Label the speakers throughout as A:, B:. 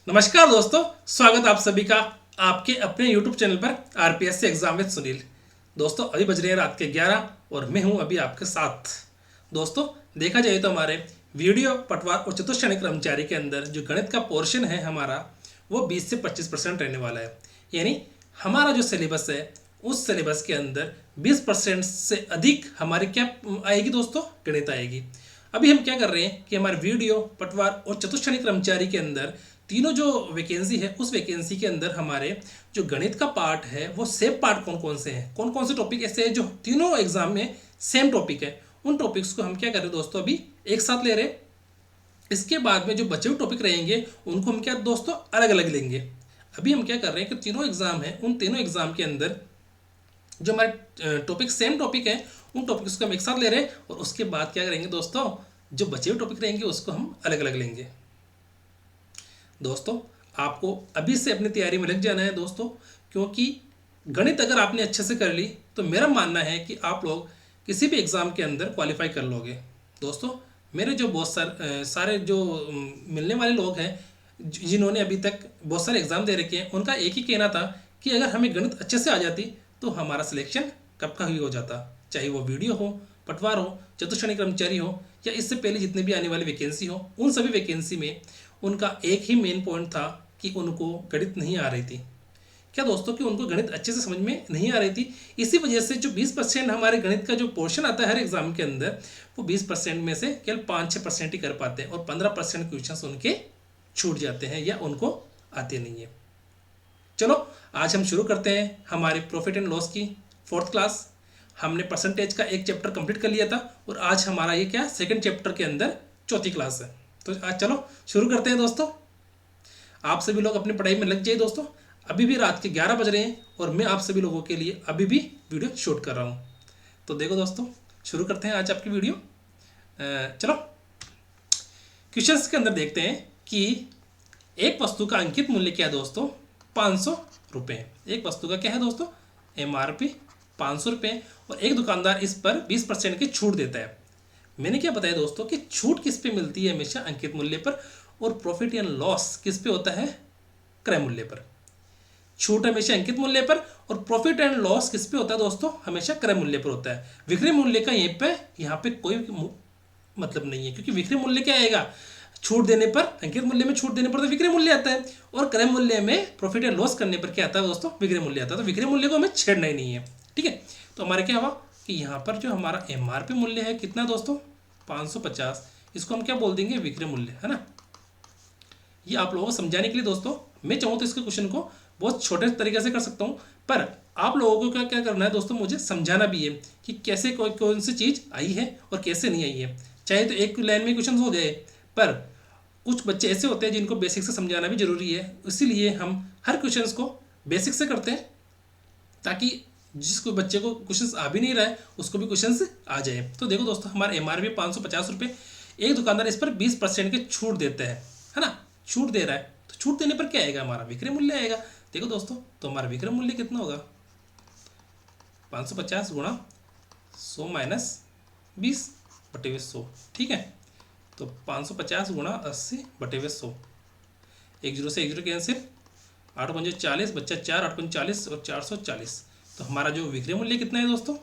A: नमस्कार दोस्तों, स्वागत आप सभी का आपके अपने YouTube चैनल पर आरपीएससी एग्जाम विद सुनील। दोस्तों अभी बज रहे हैं रात के 11 और मैं हूं अभी आपके साथ। दोस्तों देखा जाए तो हमारे वीडियो पटवार और चतुश्रेणी कर्मचारी के अंदर जो गणित का पोर्शन है हमारा वो 20 से 25% रहने वाला है। यानी हमारा जो सिलेबस है उस सिलेबस के अंदर 20% से अधिक हमारी क्या आएगी दोस्तों, गणित आएगी। अभी हम क्या कर रहे हैं कि हमारे वीडियो पटवार और चतुश्रेणी कर्मचारी के अंदर तीनों जो वैकेंसी है उस वैकेंसी के अंदर हमारे जो गणित का पार्ट है वो सेम पार्ट कौन कौन से हैं, कौन कौन से टॉपिक ऐसे हैं जो तीनों एग्जाम में सेम टॉपिक है, उन टॉपिक्स को हम क्या कर रहे हैं दोस्तों अभी एक साथ ले रहे हैं। इसके बाद में जो बचे हुए टॉपिक रहेंगे उनको हम क्या दोस्तों अलग अलग लेंगे। अभी हम क्या कर रहे हैं कि तीनों एग्जाम है, उन तीनों एग्जाम के अंदर जो हमारे टॉपिक सेम टॉपिक है उन टॉपिक्स को हम एक साथ ले रहे हैं और उसके बाद क्या करेंगे दोस्तों, जो बचे हुए टॉपिक रहेंगे उसको हम अलग अलग लेंगे। दोस्तों आपको अभी से अपनी तैयारी में लग जाना है दोस्तों, क्योंकि गणित अगर आपने अच्छे से कर ली तो मेरा मानना है कि आप लोग किसी भी एग्ज़ाम के अंदर क्वालिफाई कर लोगे। दोस्तों मेरे जो बहुत सारे जो मिलने वाले लोग हैं जिन्होंने अभी तक बहुत सारे एग्ज़ाम दे रखे हैं, उनका एक ही कहना था कि अगर हमें गणित अच्छे से आ जाती तो हमारा सिलेक्शन कब का ही हो जाता, चाहे वो वीडियो हो, पटवार हो, चतुश्रेणी कर्मचारी हो या इससे पहले जितने भी आने वाली वैकेंसी हो, उन सभी वैकेंसी में उनका एक ही मेन पॉइंट था कि उनको गणित नहीं आ रही थी। क्या दोस्तों कि उनको गणित अच्छे से समझ में नहीं आ रही थी। इसी वजह से जो 20% हमारे गणित का जो पोर्शन आता है हर एग्जाम के अंदर, वो 20% में से केवल 5-6% ही कर पाते हैं और 15% क्वेश्चन उनके छूट जाते हैं या उनको आते नहीं है। चलो आज हम शुरू करते हैं हमारे प्रॉफिट एंड लॉस की 4th क्लास। हमने परसेंटेज का एक चैप्टर कंप्लीट कर लिया था और आज हमारा ये क्या सेकंड चैप्टर के अंदर 4थी क्लास है। तो आज चलो शुरू करते हैं दोस्तों। आप सभी लोग अपनी पढ़ाई में लग जाइए दोस्तों। अभी भी रात के 11 बज रहे हैं और मैं आप सभी लोगों के लिए अभी भी वीडियो शूट कर रहा हूँ। तो देखो दोस्तों शुरू करते हैं आज आपकी वीडियो। चलो क्वेश्चंस के अंदर देखते हैं कि एक वस्तु का अंकित मूल्य क्या है दोस्तों, 500 रुपये। एक वस्तु का क्या है दोस्तों, MRP 500 रुपये और एक दुकानदार इस पर 20% की छूट देता है। मैंने क्या बताया दोस्तों कि छूट किस पे मिलती है, हमेशा अंकित मूल्य पर, और प्रॉफिट एंड लॉस किस पे होता है, क्रय मूल्य पर। छूट हमेशा अंकित मूल्य पर और प्रॉफिट एंड लॉस किस पे होता है दोस्तों, हमेशा क्रय मूल्य पर होता है। विक्रय मूल्य का यहाँ पे कोई मतलब नहीं है, क्योंकि विक्रय मूल्य क्या आएगा, छूट देने पर, अंकित मूल्य में छूट देने पर तो विक्रय मूल्य आता है और क्रय मूल्य में प्रॉफिट एंड लॉस करने पर क्या आता है दोस्तों, विक्रय मूल्य आता है। तो विक्रय मूल्य को हमें छेड़ना ही नहीं है, ठीक है। तो हमारा क्या हुआ कि यहाँ पर जो हमारा MRP मूल्य है कितना दोस्तों, 550, इसको हम क्या बोल देंगे, विक्रय मूल्य, है ना। ये आप लोगों को समझाने के लिए दोस्तों, मैं चाहूँ तो इसके क्वेश्चन को बहुत छोटे तरीके से कर सकता हूँ, पर आप लोगों को क्या क्या करना है दोस्तों, मुझे समझाना भी है कि कैसे कौन सी चीज़ आई है और कैसे नहीं आई है। चाहे तो एक लाइन में क्वेश्चन हो जाए, पर कुछ बच्चे ऐसे होते हैं जिनको बेसिक से समझाना भी जरूरी है, इसीलिए हम हर क्वेश्चन को बेसिक से करते हैं ताकि जिसको बच्चे को क्वेश्चंस आ भी नहीं रहा है उसको भी क्वेश्चंस आ जाए। तो देखो दोस्तों हमारा MRP 550 रुपये, एक दुकानदार इस पर 20% की छूट देते हैं, है ना, छूट दे रहा है। तो छूट देने पर क्या आएगा, हमारा विक्रय मूल्य आएगा। देखो दोस्तों तो हमारा विक्रय मूल्य कितना होगा, 550 गुणा 100 माइनस 20/100, ठीक है। तो 550 गुणा 80/100, 1 0 से 1 0 कैंसिल, 8 5 40, बच्चा 4, 8 5 40 और 440। तो हमारा जो विक्रय मूल्य कितना है दोस्तों,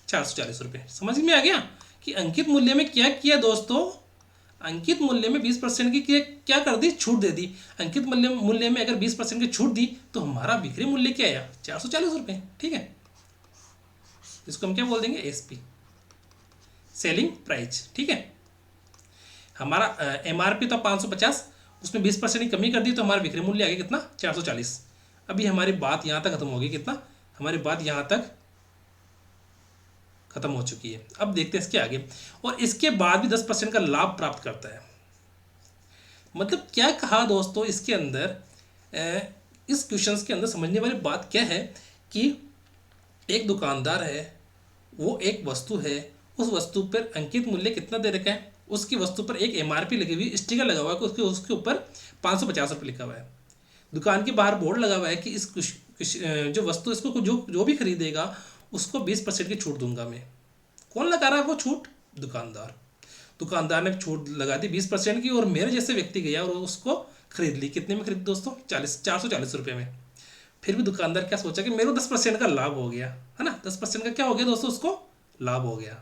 A: 440 रुपये। समझ में आ गया कि अंकित मूल्य में क्या किया दोस्तों, अंकित मूल्य में 20% की क्या कर दी, छूट दे दी। अंकित मूल्य में अगर 20% की छूट दी तो हमारा विक्रय मूल्य क्या आया, 440 रुपये, ठीक है। इसको हम क्या बोल देंगे, SP, सेलिंग प्राइस, ठीक है। हमारा MRP तो 550, उसमें 20% की कमी कर दी तो हमारा विक्रय मूल्य आ गया कितना, 440। अभी हमारी बात यहाँ तक खत्म होगी, कितना, हमारी बात यहाँ तक खत्म हो चुकी है। अब देखते हैं इसके आगे, और इसके बाद भी 10% का लाभ प्राप्त करता है। मतलब क्या कहा दोस्तों इसके अंदर, इस क्वेश्चंस के अंदर समझने वाली बात क्या है कि एक दुकानदार है, वो एक वस्तु है, उस वस्तु पर अंकित मूल्य कितना दे रखा है, उसकी वस्तु पर एक MRP लगी हुई, स्टिकर लगा हुआ है, उसके ऊपर 550 रुपये लिखा हुआ है। दुकान के बाहर बोर्ड लगा हुआ है कि इस जो वस्तु, इसको जो भी खरीदेगा उसको 20% की छूट दूंगा मैं। कौन लगा रहा है वो छूट, दुकानदार। दुकानदार ने छूट लगा दी 20% की, और मेरे जैसे व्यक्ति गया और उसको खरीद ली। कितने में खरीदी दोस्तों? 440 रुपये में। फिर भी दुकानदार क्या सोचा कि मेरे को 10% का लाभ हो गया, है ना। 10% का क्या हो गया दोस्तों? उसको लाभ हो गया,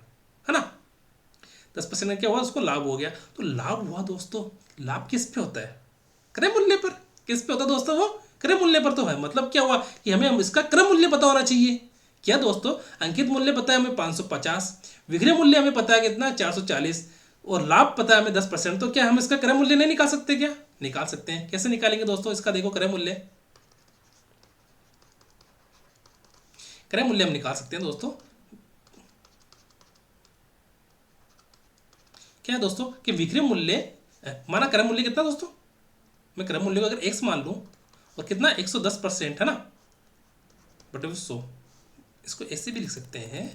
A: है ना। 10% का क्या हुआ? उसको लाभ हो गया। तो लाभ हुआ दोस्तों, लाभ किस पे होता है? क्रय मूल्य पर। किस पे होता है दोस्तों? वो क्रय मूल्य पर तो है। मतलब क्या हुआ कि हमें इसका क्रय मूल्य पता होना चाहिए। क्या दोस्तों? अंकित मूल्य पता है हमें 550, विक्रय मूल्य हमें पता है कितना 440, और लाभ पता है हमें 10%। तो क्या हम इसका क्रय मूल्य नहीं निकाल सकते? क्या निकाल सकते हैं। कैसे निकालेंगे दोस्तों इसका? देखो क्रय मूल्य, क्रय मूल्य हम निकाल सकते हैं दोस्तों। क्या है दोस्तों कि विक्रय मूल्य माना क्रय मूल्य कितना दोस्तों? मैं क्रय मूल्य को अगर x मान लूं और कितना 110% है ना, बटे 100। इसको ऐसे भी लिख सकते हैं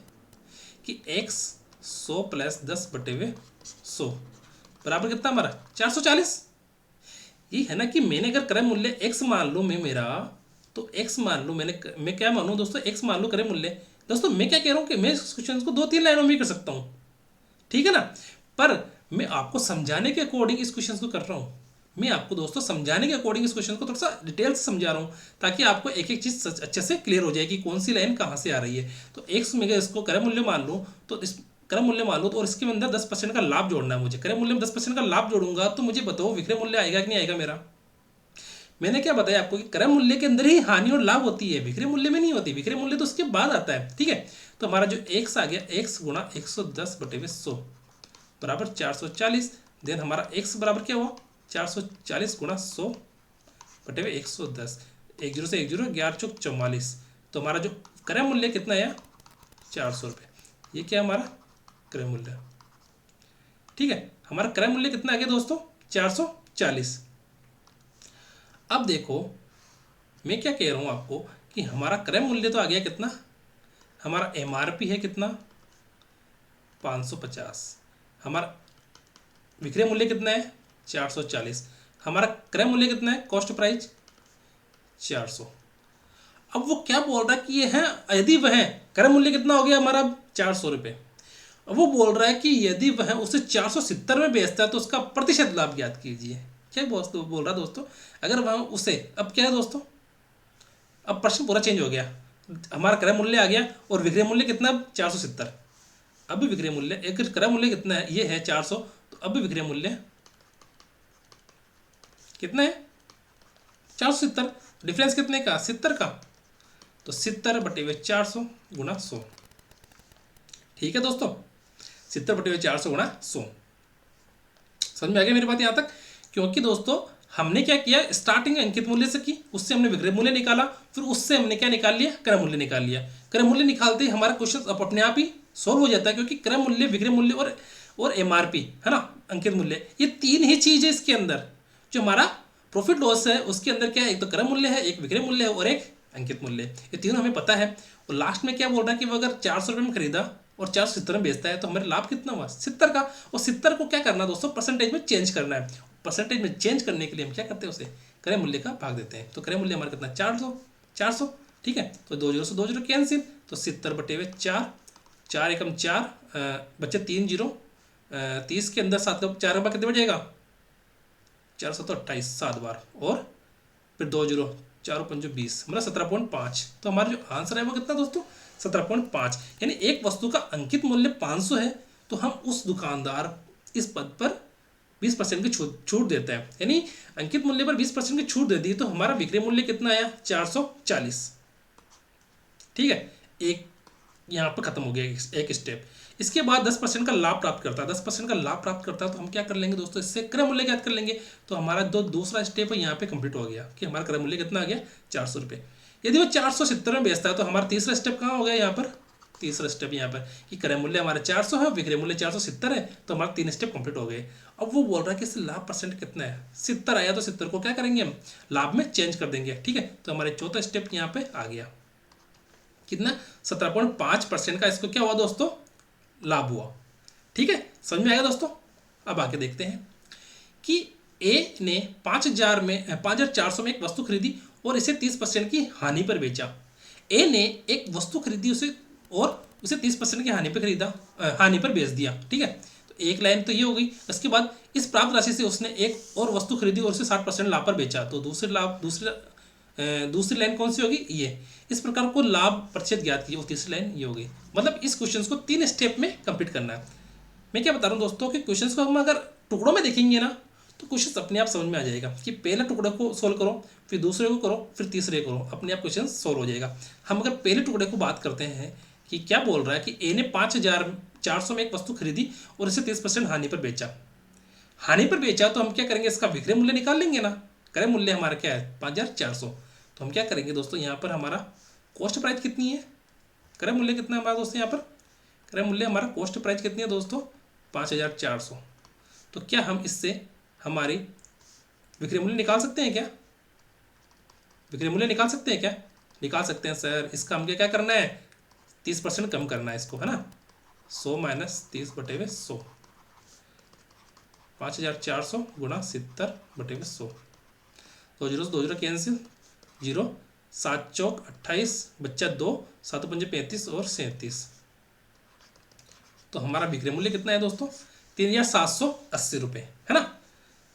A: कि x 100 प्लस 10 बटे 100 बराबर कितना हमारा 440। ये है ना कि मैंने अगर क्रय मूल्य x मान लूं मैं मेरा, तो x मान लूं मैं क्या मानूं दोस्तों? x मान लूं क्रय मूल्य। दोस्तों मैं क्या कह रहा हूं कि मैं इस क्वेश्चन को 2-3 लाइनों में कर सकता हूं, ठीक है ना। पर मैं आपको समझाने के अकॉर्डिंग इस क्वेश्चन को कर रहा हूं। मैं आपको दोस्तों समझाने के अकॉर्डिंग इस क्वेश्चन को थोड़ा सा डिटेल से समझा रहा हूं, ताकि आपको एक एक चीज अच्छे से क्लियर हो जाए कि कौन सी लाइन कहां से आ रही है। तो x में इसको क्रय मूल्य मान लूं, तो इस क्रय मूल्य मान लो, तो और इसके अंदर 10% का लाभ जोड़ना है मुझे। क्रय मूल्य में 10% का लाभ जोड़ूंगा तो मुझे बताओ विक्रय मूल्य आएगा कि नहीं आएगा मेरा। मैंने क्या बताया आपको कि क्रय मूल्य के अंदर ही हानि और लाभ होती है, विक्रय मूल्य में नहीं होती। विक्रय मूल्य तो उसके बाद आता है, ठीक है। तो हमारा जो x आ गया, x गुणा 110 बटे 100 बराबर 440। देन हमारा x बराबर क्या हुआ? 440 गुणा 100 बटे 110। 10 से 10, 11 चौक 44। तो हमारा जो क्रय मूल्य कितना है? 400 रुपये। ये क्या हमारा क्रय मूल्य, ठीक है। हमारा क्रय मूल्य कितना आ गया दोस्तों? 440। अब देखो मैं क्या कह रहा हूं आपको कि हमारा क्रय मूल्य तो आ गया कितना? हमारा MRP है कितना? 550। हमारा विक्रय मूल्य कितना है? 440। हमारा क्रय मूल्य कितना है? Cost price 400। अब वो क्या बोल रहा है कि ये है, यदि वह क्रय मूल्य कितना हो गया हमारा? 400 रुपये। अब वो बोल रहा है कि यदि वह उसे 470 में बेचता है तो उसका प्रतिशत लाभ ज्ञात कीजिए। क्या बोल रहा है दोस्तों? अगर वह उसे, अब क्या है दोस्तों, अब प्रश्न पूरा चेंज हो गया। हमारा क्रय मूल्य आ गया और विक्रय मूल्य कितना? 470। अब भी विक्रय मूल्य, एक क्रय मूल्य कितना है? ये है 400। तो अब भी विक्रय मूल्य कितना है? 470। डिफरेंस कितने का? 70 का। तो 70 बटे 400 गुणा 100, ठीक है दोस्तों। 70 बटे 400 गुणा 100। समझ में आ गया मेरी बात यहाँ तक? क्योंकि दोस्तों हमने क्या किया, स्टार्टिंग अंकित मूल्य से की, उससे हमने विक्रय मूल्य निकाला, फिर उससे हमने क्या निकाल लिया? क्रय मूल्य निकाल लिया। क्रय मूल्य निकालते ही हमारा क्वेश्चन अपने आप ही सोल्व हो जाता है, क्योंकि क्रय मूल्य, विक्रय मूल्य और MRP है ना, अंकित मूल्य, ये तीन ही चीज है इसके अंदर। जो हमारा प्रॉफिट लॉस है उसके अंदर क्या है? एक तो क्रय मूल्य है, एक विक्रय मूल्य है और एक अंकित मूल्य। ये तीनों हमें पता है। और लास्ट में क्या बोल रहा है कि वो अगर 400 रुपये में खरीदा और 470 में बेचता है तो हमारे लाभ कितना हुआ? 70 का। और 70 को क्या करना दोस्तों? परसेंटेज में चेंज करना है। परसेंटेज में चेंज करने के लिए हम क्या करते हैं? उसे क्रय मूल्य का भाग देते हैं। तो क्रय मूल्य हमारा कितना? 400, ठीक है। तो 2 0 से 2 0 कैंसिल, तो 70 बटे 4, 4 एकम 4, बच्चे 3 0, 30 के अंदर 7 4 बार कितने बचेगा? 4 7 28, 7 बार, और फिर 2 0, 4 5 20, मतलब 17.5। तो हमारा जो आंसर है वो कितना दोस्तों? 17.5। यानी एक वस्तु का अंकित मूल्य 500 है तो हम उस दुकानदार इस पद पर 20% की छूट देता है। यानी अंकित मूल्य पर 20% की छूट दे दी तो हमारा विक्रय मूल्य कितना आया? 440, ठीक है। एक यहाँ पर खत्म हो गया एक स्टेप। इसके बाद 10% का लाभ प्राप्त करता है। 10% का लाभ प्राप्त करता है तो हम क्या कर लेंगे दोस्तों? इससे क्रय मूल्य ज्ञात कर लेंगे। तो हमारा दूसरा स्टेप है यहाँ पे कंप्लीट हो गया कि हमारा क्रय मूल्य कितना आ गया? 400 रुपये। यदि वो 470 में बेचता है तो हमारा तीसरा स्टेप कहाँ हो गया? यहाँ पर तीसरा स्टेप यहाँ पर कि क्रय मूल्य हमारा 400 है, विक्रय मूल्य 470 है, तो हमारा 3 स्टेप कंप्लीट हो गए। अब वो बोल रहा है कि इससे लाभ परसेंट कितना है? 70 आया तो 70 को क्या करेंगे हम? लाभ में चेंज कर देंगे, ठीक है। तो हमारे चौथा स्टेप यहाँ पे आ गया। कितना? 17.5% का इसको क्या हुआ दोस्तों? लाभ हुआ, ठीक है। समझ में आएगा दोस्तों? अब आगे देखते हैं कि ए ने 5400 में एक वस्तु खरीदी और इसे 30% की हानि पर बेचा। ए ने एक वस्तु खरीदी उसे 30% की हानि पर बेच दिया, ठीक है। तो एक लाइन तो ये हो गई। उसके बाद इस प्राप्त राशि से उसने एक और वस्तु खरीदी और उसे 60% लाभ पर बेचा, तो दूसरी लाइन कौन सी होगी, ये। इस प्रकार को लाभ प्रतिशत ज्ञात कीजिए, वो तीसरी लाइन ये होगी। मतलब इस क्वेश्चन को 3 स्टेप में कंप्लीट करना है। मैं क्या बता रहा हूँ दोस्तों कि क्वेश्चन को हम अगर टुकड़ों में देखेंगे ना तो क्वेश्चन अपने आप समझ में आ जाएगा कि पहले टुकड़े को सोल्व करो, फिर दूसरे को करो, फिर तीसरे को करो, अपने आप क्वेश्चन सोल्व हो जाएगा। हम अगर पहले टुकड़े को बात करते हैं कि क्या बोल रहा है कि ए ने 5400 में एक वस्तु खरीदी और इसे 30% हानि पर बेचा। हानि पर बेचा तो हम क्या करेंगे, इसका विक्रय मूल्य निकाल लेंगे ना। क्रय मूल्य हमारा क्या है 5400, तो हम क्या करेंगे दोस्तों, यहाँ पर हमारा कॉस्ट प्राइस कितनी है, क्रय मूल्य कितना है हमारा दोस्तों, यहाँ पर क्रय मूल्य हमारा कॉस्ट प्राइस कितनी है दोस्तों 5400। तो क्या हम इससे हमारी विक्रय मूल्य निकाल सकते हैं क्या, विक्रय मूल्य निकाल सकते हैं क्या, निकाल सकते हैं सर। इसका हमको क्या करना है 30% कम करना है इसको, है ना। 100 माइनस 30/100, 5400 गुणा 70/100, 2 जीरो 2 जीरो कैंसिल, 0 7 चौक 28 बच्चा 2 7 पंजे 35 और 37। तो हमारा विक्रय मूल्य कितना है दोस्तों 3780 रुपये, है ना।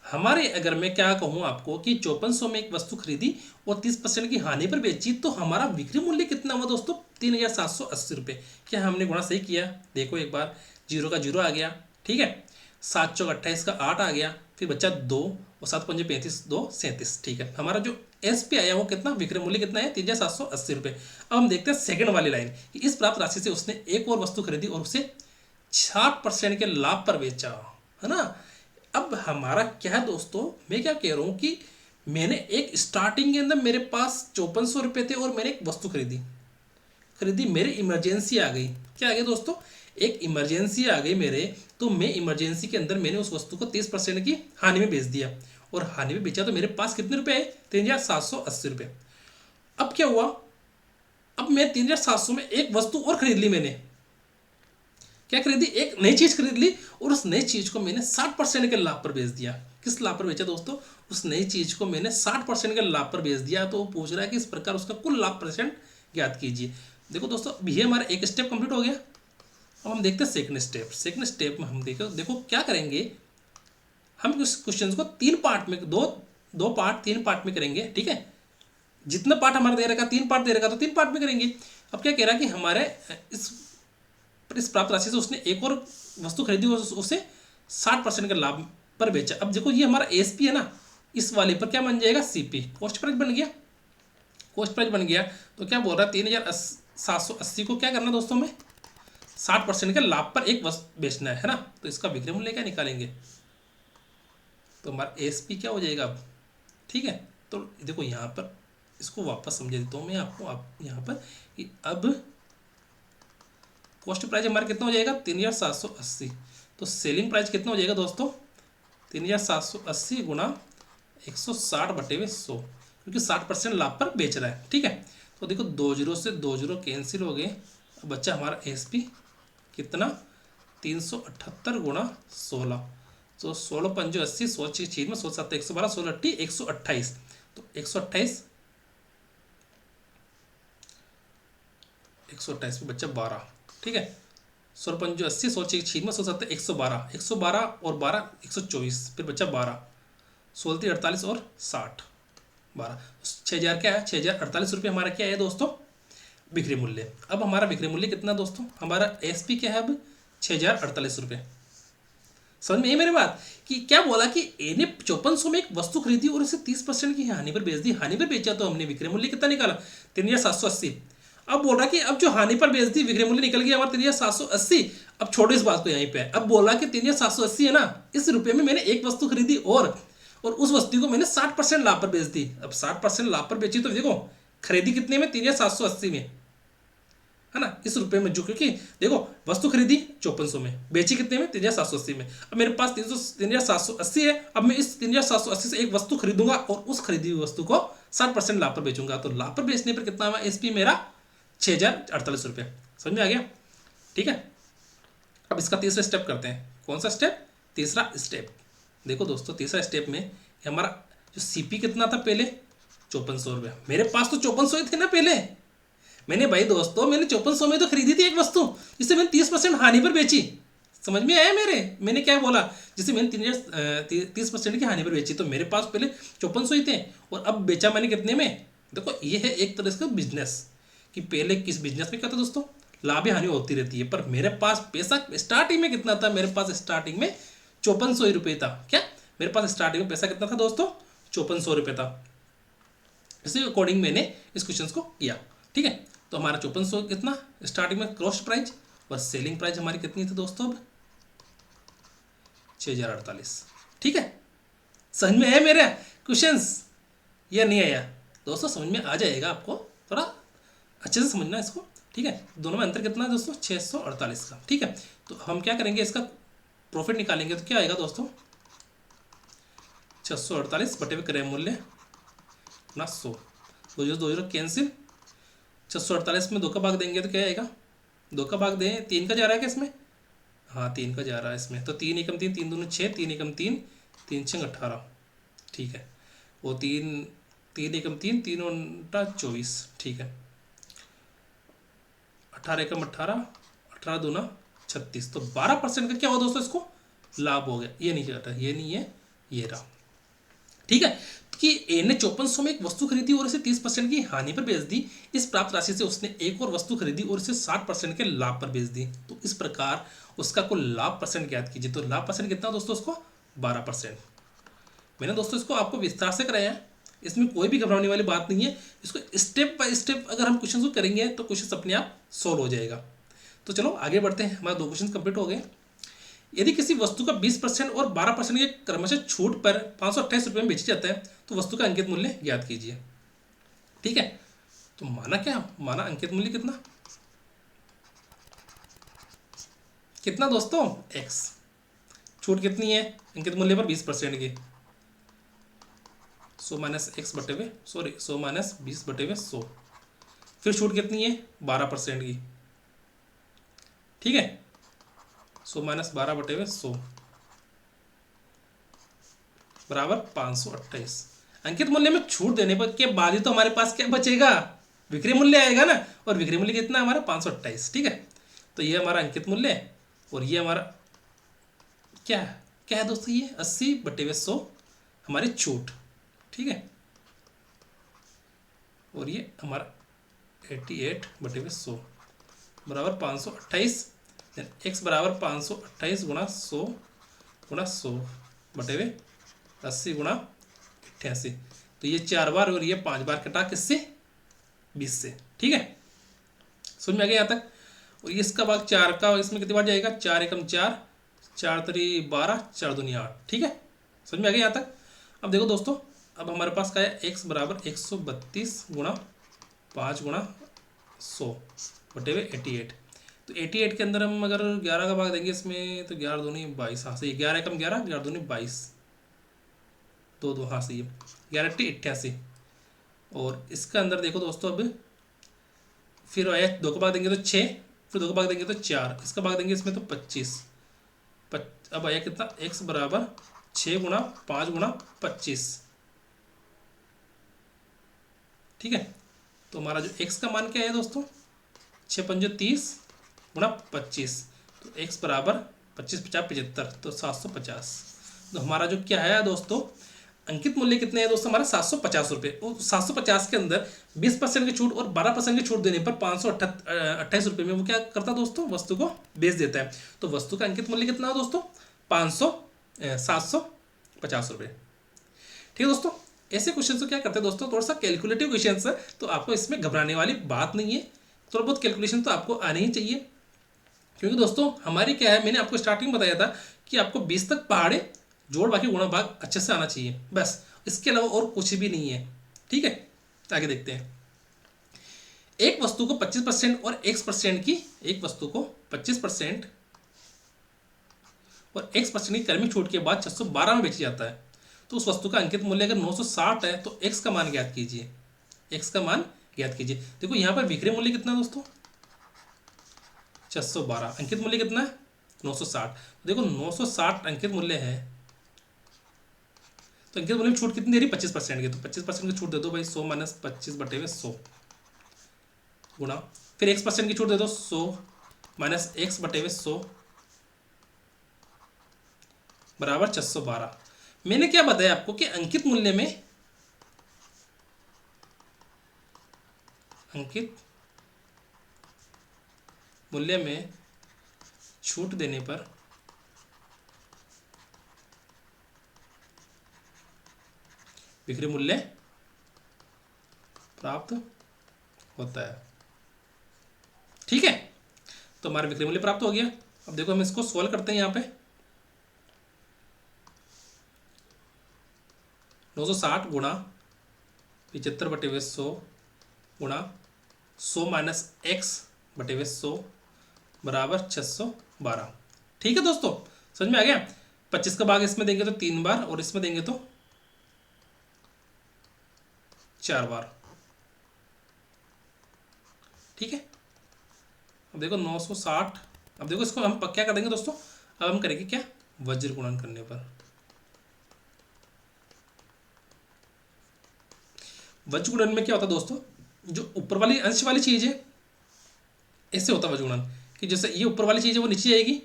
A: हमारे अगर मैं क्या कहूँ आपको कि 5400 में एक वस्तु खरीदी और 30% की हानि पर बेची, तो हमारा विक्रय मूल्य कितना हुआ दोस्तों 3780 रुपये। क्या हमने गुणा सही किया, देखो एक बार, 0 का 0 आ गया, ठीक है, 7 चौक 28 का 8 आ गया, फिर बच्चा 2 और 7 पंजे 35 2 37, ठीक है। हमारा जो SP आया वो कितना, विक्रय मूल्य कितना है 3780 रुपये। अब हम देखते हैं सेकंड वाली लाइन कि इस प्राप्त राशि से उसने एक और वस्तु खरीदी और उसे 60% के लाभ पर बेचा, है ना। अब हमारा क्या है दोस्तों, मैं क्या कह रहा हूँ कि मैंने एक स्टार्टिंग के अंदर मेरे पास 5400 रुपये थे और मैंने एक वस्तु खरीदी, मेरे इमरजेंसी आ गई, क्या आ गया दोस्तों, एक इमरजेंसी आ गई मेरे, तो मैं इमरजेंसी के अंदर मैंने उस वस्तु को 30% की हानि में बेच दिया और हानि में बेचा, तो मेरे पास कितने रुपए आए 3780 रुपये। अब क्या हुआ, अब मैं 3700 में एक वस्तु और खरीद ली, मैंने क्या खरीदी, एक नई चीज खरीद ली और उस नई चीज को मैंने 60% के लाभ पर बेच दिया। किस लाभ पर बेचा दोस्तों, उस नई चीज को मैंने 60% के लाभ पर बेच दिया। तो वो पूछ रहा है कि इस प्रकार उसका कुल लाभ परसेंट ज्ञात कीजिए। देखो दोस्तों ये हमारा एक स्टेप कंप्लीट हो गया। अब हम देखते हैं सेकंड स्टेप। सेकंड स्टेप में हम देखो क्या करेंगे, हम इस क्वेश्चन को 3 पार्ट में, दो पार्ट 3 पार्ट में करेंगे, ठीक है। जितना पार्ट हमारा दे रखा 3 पार्ट दे रखा तो 3 पार्ट में करेंगे। अब क्या कह रहा है कि हमारे इस प्राप्त राशि से उसने एक और वस्तु खरीदी और उसे 60% के लाभ पर बेचा। अब देखो ये हमारा SP है ना, इस वाले पर क्या बन जाएगा CP, कॉस्ट प्राइस बन गया, कॉस्ट प्राइस बन गया। तो क्या बोल रहा है 3780 को क्या करना दोस्तों में 60% के लाभ पर एक वस्तु बेचना है ना। तो इसका विक्रय मूल्य क्या निकालेंगे, तो हमारा SP क्या हो जाएगा अब, ठीक है। तो देखो यहाँ पर इसको वापस समझा देता हूँ मैं आपको यहाँ पर कि अब कॉस्ट प्राइस हमारा कितना हो जाएगा 3780, तो सेलिंग प्राइस कितना हो जाएगा दोस्तों 3780 गुणा 160/100, क्योंकि 60% लाभ पर बेच रहा है, ठीक है। तो देखो 2 जीरो से 2 जीरो कैंसिल हो गए, बच्चा हमारा SP कितना 378 गुणा 16, तो 16 पंजो 80, 100 छीन में 100 7 112, 16 80 128, तो 128 पे बच्चा 12, ठीक है। 16 पंजो 80, 100 छीन में 100 7 112, 112 और 12 124, फिर बच्चा 12, 16 48 और 60 12, 6000 क्या है 6048 रुपये हमारा क्या है दोस्तों विक्रय मूल्य। अब हमारा विक्रय मूल्य कितना दोस्तों, हमारा SP क्या है अब 6048 रुपये। समझ में आई मेरी बात कि क्या बोला कि ए ने 5400 में एक वस्तु खरीदी और इसे 30% की हानि पर बेच दी। हानि पर बेचा तो हमने विक्रय मूल्य कितना निकाला 3780। अब बोल रहा कि अब जो हानि पर बेच दी विक्रय मूल्य निकल गया हमारा 3780। अब छोड़ो इस बात को यहीं पे। अब बोला कि 3780 है ना, इस रुपये में मैंने एक वस्तु खरीदी और उस वस्तु को मैंने 60% लाभ पर बेच दी। अब 60% लाभ पर बेची तो देखो खरीदी कितने में 3780 में, है ना, इस रुपये में, जो क्योंकि देखो वस्तु खरीदी 5400 में, बेची कितने में 3780 में। अब मेरे पास 3780 है। अब मैं इस 3780 से एक वस्तु खरीदूंगा और उस खरीदी हुई वस्तु को 60% लाभ पर बेचूंगा। तो लाभ पर बेचने पर कितना हुआ SP मेरा 6048 रुपये। समझ में आ गया, ठीक है। अब इसका तीसरा स्टेप करते हैं। कौन सा स्टेप, तीसरा स्टेप। देखो दोस्तों तीसरा स्टेप में हमारा जो CP कितना था पहले 5400 रुपये। मेरे पास तो 5400 ही थे ना पहले। मैंने भाई दोस्तों मैंने 5400 में तो खरीदी थी एक वस्तु, जिसे मैंने 30% हानि पर बेची। समझ में आया मेरे, मैंने क्या बोला, जैसे मैंने 30% की हानि पर बेची, तो मेरे पास पहले 5400 ही थे और अब बेचा मैंने कितने में। देखो ये है एक तरह का बिजनेस, कि पहले किस बिजनेस में क्या था दोस्तों, लाभ हानि होती रहती है, पर मेरे पास पैसा स्टार्टिंग में कितना था, मेरे पास स्टार्टिंग में 5400 रुपये था। क्या मेरे पास स्टार्टिंग में पैसा कितना था दोस्तों, 5400 रुपये था। इसी अकॉर्डिंग मैंने इस क्वेश्चन को किया। ठीक है, तो हमारा 5400 कितना स्टार्टिंग में कॉस्ट प्राइस, और सेलिंग प्राइस हमारी कितनी थी दोस्तों, अब 6048। ठीक है, समझ में आया मेरा क्वेश्चंस या नहीं आया दोस्तों, समझ में आ जाएगा आपको, थोड़ा अच्छे से समझना इसको। ठीक है, दोनों में अंतर कितना है दोस्तों, 648 का। ठीक है, तो हम क्या करेंगे, इसका प्रॉफिट निकालेंगे तो क्या आएगा दोस्तों, 648 बटे हुए क्रय मूल्य ना 100, दो जीरो कैंसिल, 648 में 2 का भाग देंगे तो क्या आएगा, 2 का भाग दें, 3 का जा रहा है क्या इसमें, हाँ 3 का जा रहा है इसमें, तो 3 एकम 3, 3 दूनी 6, 3 एकम 3, 3 6 18। ठीक है, वो 3 एकम 3, 3 उनटा 24। ठीक है, 18 एकम 18, 18 दूना 36, तो 12% का क्या हुआ दोस्तों, इसको लाभ हो गया। ये नहीं चाहता, ये नहीं है, ये रहा। ठीक है, कि ए ने 5400 में एक वस्तु खरीदी और इसे 30% की हानि पर बेच दी। इस प्राप्त राशि से उसने एक और वस्तु खरीदी और इसे 60% के लाभ पर बेच दी। तो इस प्रकार उसका कुल लाभ परसेंट ज्ञात कीजिए। तो लाभ परसेंट कितना दोस्तों, उसको 12%। मैंने दोस्तों इसको आपको विस्तार से कराया है, इसमें कोई भी घबराने वाली बात नहीं है। इसको स्टेप बाय स्टेप अगर हम क्वेश्चन को करेंगे तो क्वेश्चन अपने आप सॉल्व हो जाएगा। तो चलो आगे बढ़ते हैं, हमारे 2 क्वेश्चन कंप्लीट हो गए। यदि किसी वस्तु का 20% और 12% के क्रमशः छूट पर 528 रुपये में बेची जाता है तो वस्तु का अंकित मूल्य ज्ञात कीजिए। ठीक है, तो माना क्या, माना अंकित मूल्य कितना कितना दोस्तों, x, छूट कितनी है अंकित मूल्य पर 20% की, 100 माइनस एक्स बटे हुए 100 माइनस 20 बटे हुए 100, फिर छूट कितनी है 12% की। ठीक है, 100 माइनस 12 बटे हुए 100 बराबर 528। अंकित मूल्य में छूट देने पर के बाद ही तो हमारे पास क्या बचेगा, विक्रय मूल्य आएगा ना, और विक्रय मूल्य कितना है हमारा 528। ठीक है, तो ये हमारा अंकित मूल्य है और ये हमारा क्या है, क्या है दोस्तों, ये 80 बटे हुए 100 हमारी छूट। ठीक है, और ये हमारा 88 बटे हुए 100 बराबर 528। एक्स बराबर 528 गुणा 100 गुणा 100 बटे हुए 80 गुणा 88। तो ये 4 बार और ये 5 बार कटा किससे, 20 से। ठीक है, समझ में आ गया यहाँ तक। और इसका भाग 4 का इसमें कितनी बार जाएगा, 4 एकम 4, 4 3 12, 4 दूनी 8। ठीक है, समझ में आ गया यहाँ तक। अब देखो दोस्तों, अब हमारे पास क्या है, x बराबर 132 गुणा 5 गुणा 100 बटे हुए 88। तो 88 के अंदर हम अगर 11 का भाग देंगे इसमें तो 11 दूनी 22, हाँ सही, 11 एकम 11, 11 दूनी 22, 2 2 हाँ सही है, 11 88। और इसका अंदर देखो दोस्तों, अब फिर आया 2 का भाग देंगे तो 6, फिर 2 का भाग देंगे तो 4, इसका भाग देंगे इसमें तो 25। अब आया कितना, x बराबर 6 गुणा 5 गुणा 25। ठीक है, तो हमारा जो x का मान क्या है दोस्तों, 6 पंजे 30 गुणा 25, तो x बराबर 25 50 75, तो 750। तो हमारा जो क्या है दोस्तों, अंकित मूल्य कितने हैं दोस्तों, हमारा 750 रुपये। और 750 के अंदर 20% की छूट और 12% की छूट देने पर 528 रुपये में वो क्या करता है दोस्तों, वस्तु को बेच देता है। तो वस्तु का अंकित मूल्य कितना है दोस्तों, 750 रुपये। ठीक है दोस्तों, ऐसे क्वेश्चन को क्या करते हैं दोस्तों, थोड़ा सा कैलकुलेटिव क्वेश्चन है, तो आपको इसमें घबराने वाली बात नहीं है, थोड़ा बहुत कैलकुलेशन तो आपको आने ही चाहिए। क्योंकि दोस्तों हमारी क्या है, मैंने आपको स्टार्टिंग में बताया था कि आपको 20 तक पहाड़े जोड़ बाकी गुणा भाग अच्छे से आना चाहिए, बस इसके अलावा और कुछ भी नहीं है। ठीक है, आगे देखते हैं। एक वस्तु को 25% और x% की, एक वस्तु को 25% और x% की क्रमिक छूट के बाद 612 में बेची जाता है, तो उस वस्तु का अंकित मूल्य अगर 960 है तो x का मान ज्ञात कीजिए। x का मान ज्ञात कीजिए। देखो यहाँ पर विक्रय मूल्य कितना है दोस्तों, 612, अंकित मूल्य कितना है 960। देखो 960 अंकित मूल्य है, तो अंकित मूल्य में छूट कितनी दे रही, 25% की, तो 25% की छूट दे दो भाई, 100 माइनस 25 बटे हुए 100 गुणा, फिर x% की छूट दे दो, 100 माइनस x बटे हुए 100 बराबर 612। मैंने क्या बताया आपको कि अंकित मूल्य में छूट देने पर बिक्री मूल्य प्राप्त होता है। ठीक है, तो हमारा बिक्री मूल्य प्राप्त हो गया। अब देखो हम इसको सोल्व करते हैं। यहाँ पे 960 गुणा 75/100 गुणा 100 माइनस एक्स बटे 100 बराबर 612। ठीक है दोस्तों, समझ में आ गया। 25 का भाग इसमें देंगे तो 3 बार और इसमें देंगे तो 4 बार। ठीक है, अब देखो 960। अब देखो इसको हम क्या कर देंगे दोस्तों, अब हम करेंगे क्या, वज्र गुणन करने पर। वज्र गुणन में क्या होता है दोस्तों, जो ऊपर वाली अंश वाली चीज है, ऐसे होता है वज्र गुणन कि जैसे ये ऊपर वाली चीज है वो नीचे जाएगी,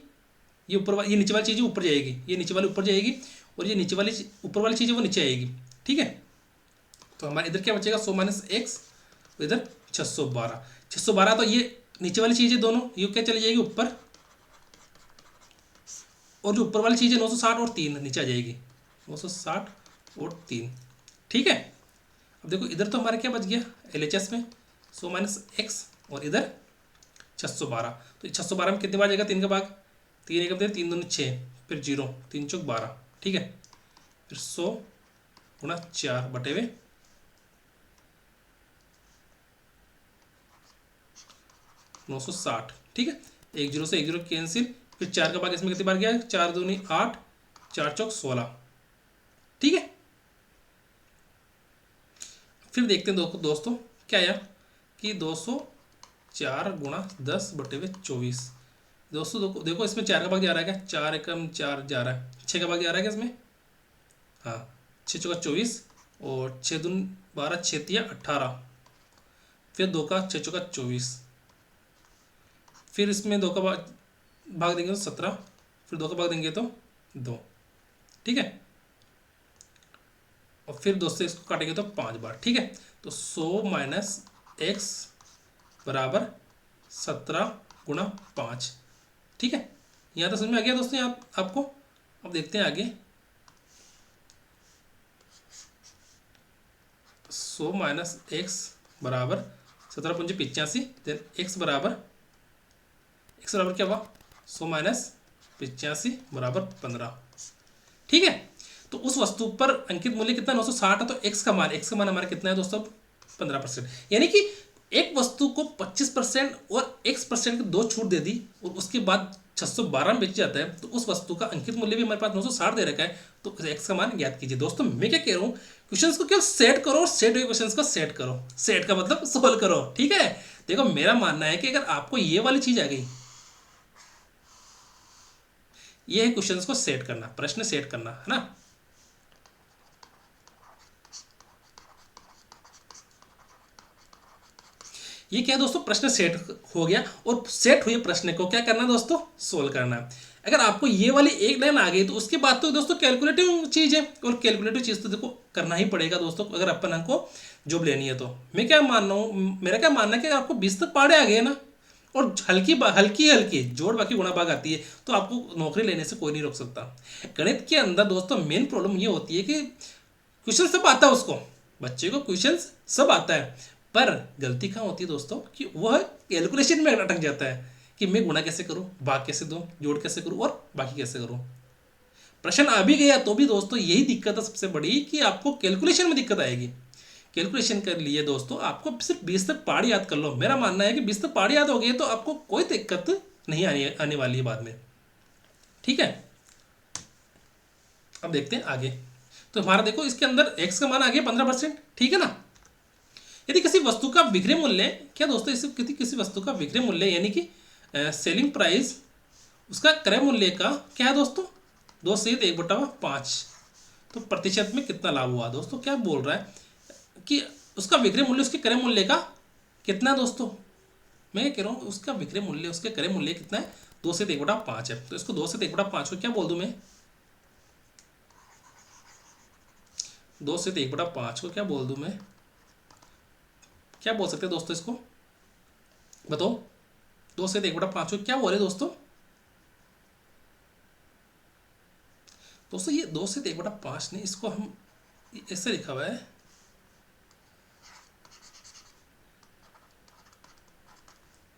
A: ये नीचे वाली चीज है ऊपर जाएगी, ये नीचे वाली ऊपर जाएगी, और ये नीचे वाली ऊपर वाली चीज है वो नीचे आएगी। ठीक है, तो हमारे इधर क्या बचेगा, 100 माइनस एक्स, इधर 612। 612 तो ये नीचे वाली चीज है दोनों, ये क्या चली जाएगी ऊपर, और जो ऊपर वाली चीज है 960 और 3 नीचे आ जाएगी, 960 और 3। ठीक है, अब देखो इधर तो हमारे क्या बच गया LHS में 100 माइनस एक्स, और इधर 612। तो 612 में कितने बार जाएगा, 3 का भाग, 3 एक 3 दूनी 6, फिर 0, 3 चौक 12। ठीक है, फिर 100 गुणा 4 बटे हुए 960। ठीक है, एक जीरो से एक जीरो कैंसिल, फिर 4 का भाग इसमें कितनी बार गया, 4 दूनी 8, 4 चौक 16। ठीक है, फिर देखते हैं दोस्तों क्या आया कि 204 गुणा 10 बटे हुए 24। दोस्तों देखो इसमें 4 का भाग जा रहा है क्या, 4 एकम 4 जा रहा है, 6 का भाग जा रहा है क्या इसमें, हाँ, 6 चौका 24, और 6 दून 12, 6 तिया 18, फिर 2 का 6 चौका 24, फिर इसमें 2 का भाग देंगे तो 17, फिर 2 का भाग देंगे तो 2। ठीक है, और फिर 2 से इसको काटेंगे तो 5 बार। ठीक है, तो 100 माइनस एक्स बराबर 17 गुणा 5। ठीक है, यहाँ तो समझ में आ गया दोस्तों यहाँ आपको। अब देखते हैं आगे, 100 माइनस एक्स बराबर 17×85, देन एक्स बराबर क्या हुआ, 100 माइनस 85 बराबर 15। ठीक है, तो उस वस्तु पर अंकित मूल्य कितना 960 है, तो एक्स का मान हमारा कितना है दोस्तों, 15%। यानी कि एक वस्तु को 25% और x% की 2 छूट दे दी, और उसके बाद 612 में बेच जाता है, तो उस वस्तु का अंकित मूल्य भी हमारे पास 960 दे रखा है, तो एक्स का मान ज्ञात कीजिए। दोस्तों मैं क्या कह रहा हूँ, क्वेश्चंस को केवल सेट करो, और सेट हुए क्वेश्चंस को सेट करो, सेट का मतलब सोल्व करो। ठीक है, देखो मेरा मानना है कि अगर आपको ये वाली चीज आ गई, ये है क्वेश्चंस को सेट करना, प्रश्न सेट करना, है ना। ये क्या है दोस्तों, प्रश्न सेट हो गया, और सेट हुए प्रश्न को क्या करना दोस्तों, सोल्व करना। अगर आपको ये वाली एक लाइन आ गई, तो उसके बाद तो दोस्तों कैलकुलेटिव चीज है, और कैलकुलेटिव चीज तो देखो करना ही पड़ेगा दोस्तों, अगर अपन को जॉब लेनी है। तो मैं क्या मान रहा हूँ, मेरा क्या मानना है कि आपको 20 तक पढ़े आ गए ना, और हल्की हल्की जोड़ बाकी गुणा भाग आती है, तो आपको नौकरी लेने से कोई नहीं रोक सकता। गणित के अंदर दोस्तों मेन प्रॉब्लम ये होती है कि क्वेश्चन सब आता है उसको, बच्चे को क्वेश्चन सब आता है, पर गलती कहाँ होती है दोस्तों कि वह कैलकुलेशन में अटक जाता है कि मैं गुणा कैसे करूं, भाग कैसे दूं, जोड़ कैसे करूं, और बाकी कैसे करूं। प्रश्न आ भी गया तो भी दोस्तों यही दिक्कत है सबसे बड़ी, कि आपको कैलकुलेशन में दिक्कत आएगी। कैलकुलेशन कर लिए दोस्तों आपको सिर्फ 20 तक पहाड़ याद कर लो। मेरा मानना है कि 20 तक पहाड़ याद हो गई तो आपको कोई दिक्कत नहीं आने वाली है बाद में। ठीक है, अब देखते हैं आगे। तो हमारा देखो इसके अंदर x का मान आ गया 15%। ठीक है ना, यदि किसी वस्तु का विक्रय मूल्य, क्या दोस्तों इसे किसी वस्तु का विक्रय मूल्य यानी कि सेलिंग प्राइस, उसका क्रय मूल्य का क्या है दोस्तों, 2 से 1/5, तो प्रतिशत में कितना लाभ हुआ। दोस्तों क्या बोल रहा है कि उसका विक्रय मूल्य उसके क्रय मूल्य का कितना है दोस्तों, मैं कह रहा हूँ उसका विक्रय मूल्य उसके क्रय मूल्य कितना है, 2 से 1/5 है। तो इसको 2 से 1/5 को क्या बोल दूं मैं, दो से तो 1/5 को क्या बोल दूं मैं, क्या बोल सकते हैं दोस्तों इसको, बताओ। 2 से 1/5 को क्या बोले दोस्तों। दोस्तों ये 2 से 1/5 नहीं, इसको हम ऐसे लिखा हुआ है,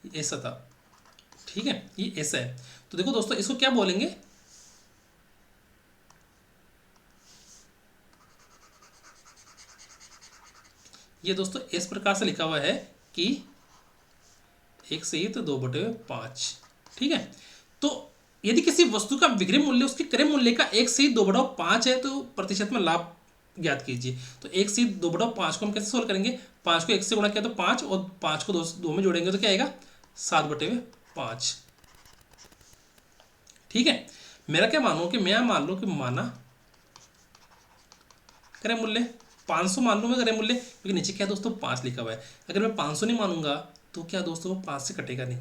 A: ऐसा था, ठीक है, ये ऐसा है। तो देखो दोस्तों इसको क्या बोलेंगे, ये दोस्तों इस प्रकार से लिखा हुआ है कि 1/2/5, ठीक है। तो यदि किसी वस्तु का विक्रय मूल्य उसके क्रय मूल्य का 1/2/5 है तो प्रतिशत में लाभ ज्ञात कीजिए। तो 1/2/5 को हम कैसे सोल्व करेंगे, 5 को 1 से गुणा किया तो 5, और 5 को 2 में जोड़ेंगे तो क्या आएगा, 7/5, ठीक है। मेरा क्या मानो कि मैं मान लो कि माना क्रय मूल्य 500 मान लूँ मैं क्रय मूल्य, क्योंकि नीचे क्या है दोस्तों 5 लिखा हुआ है। अगर मैं 500 नहीं मानूंगा तो क्या दोस्तों 5 से कटेगा नहीं,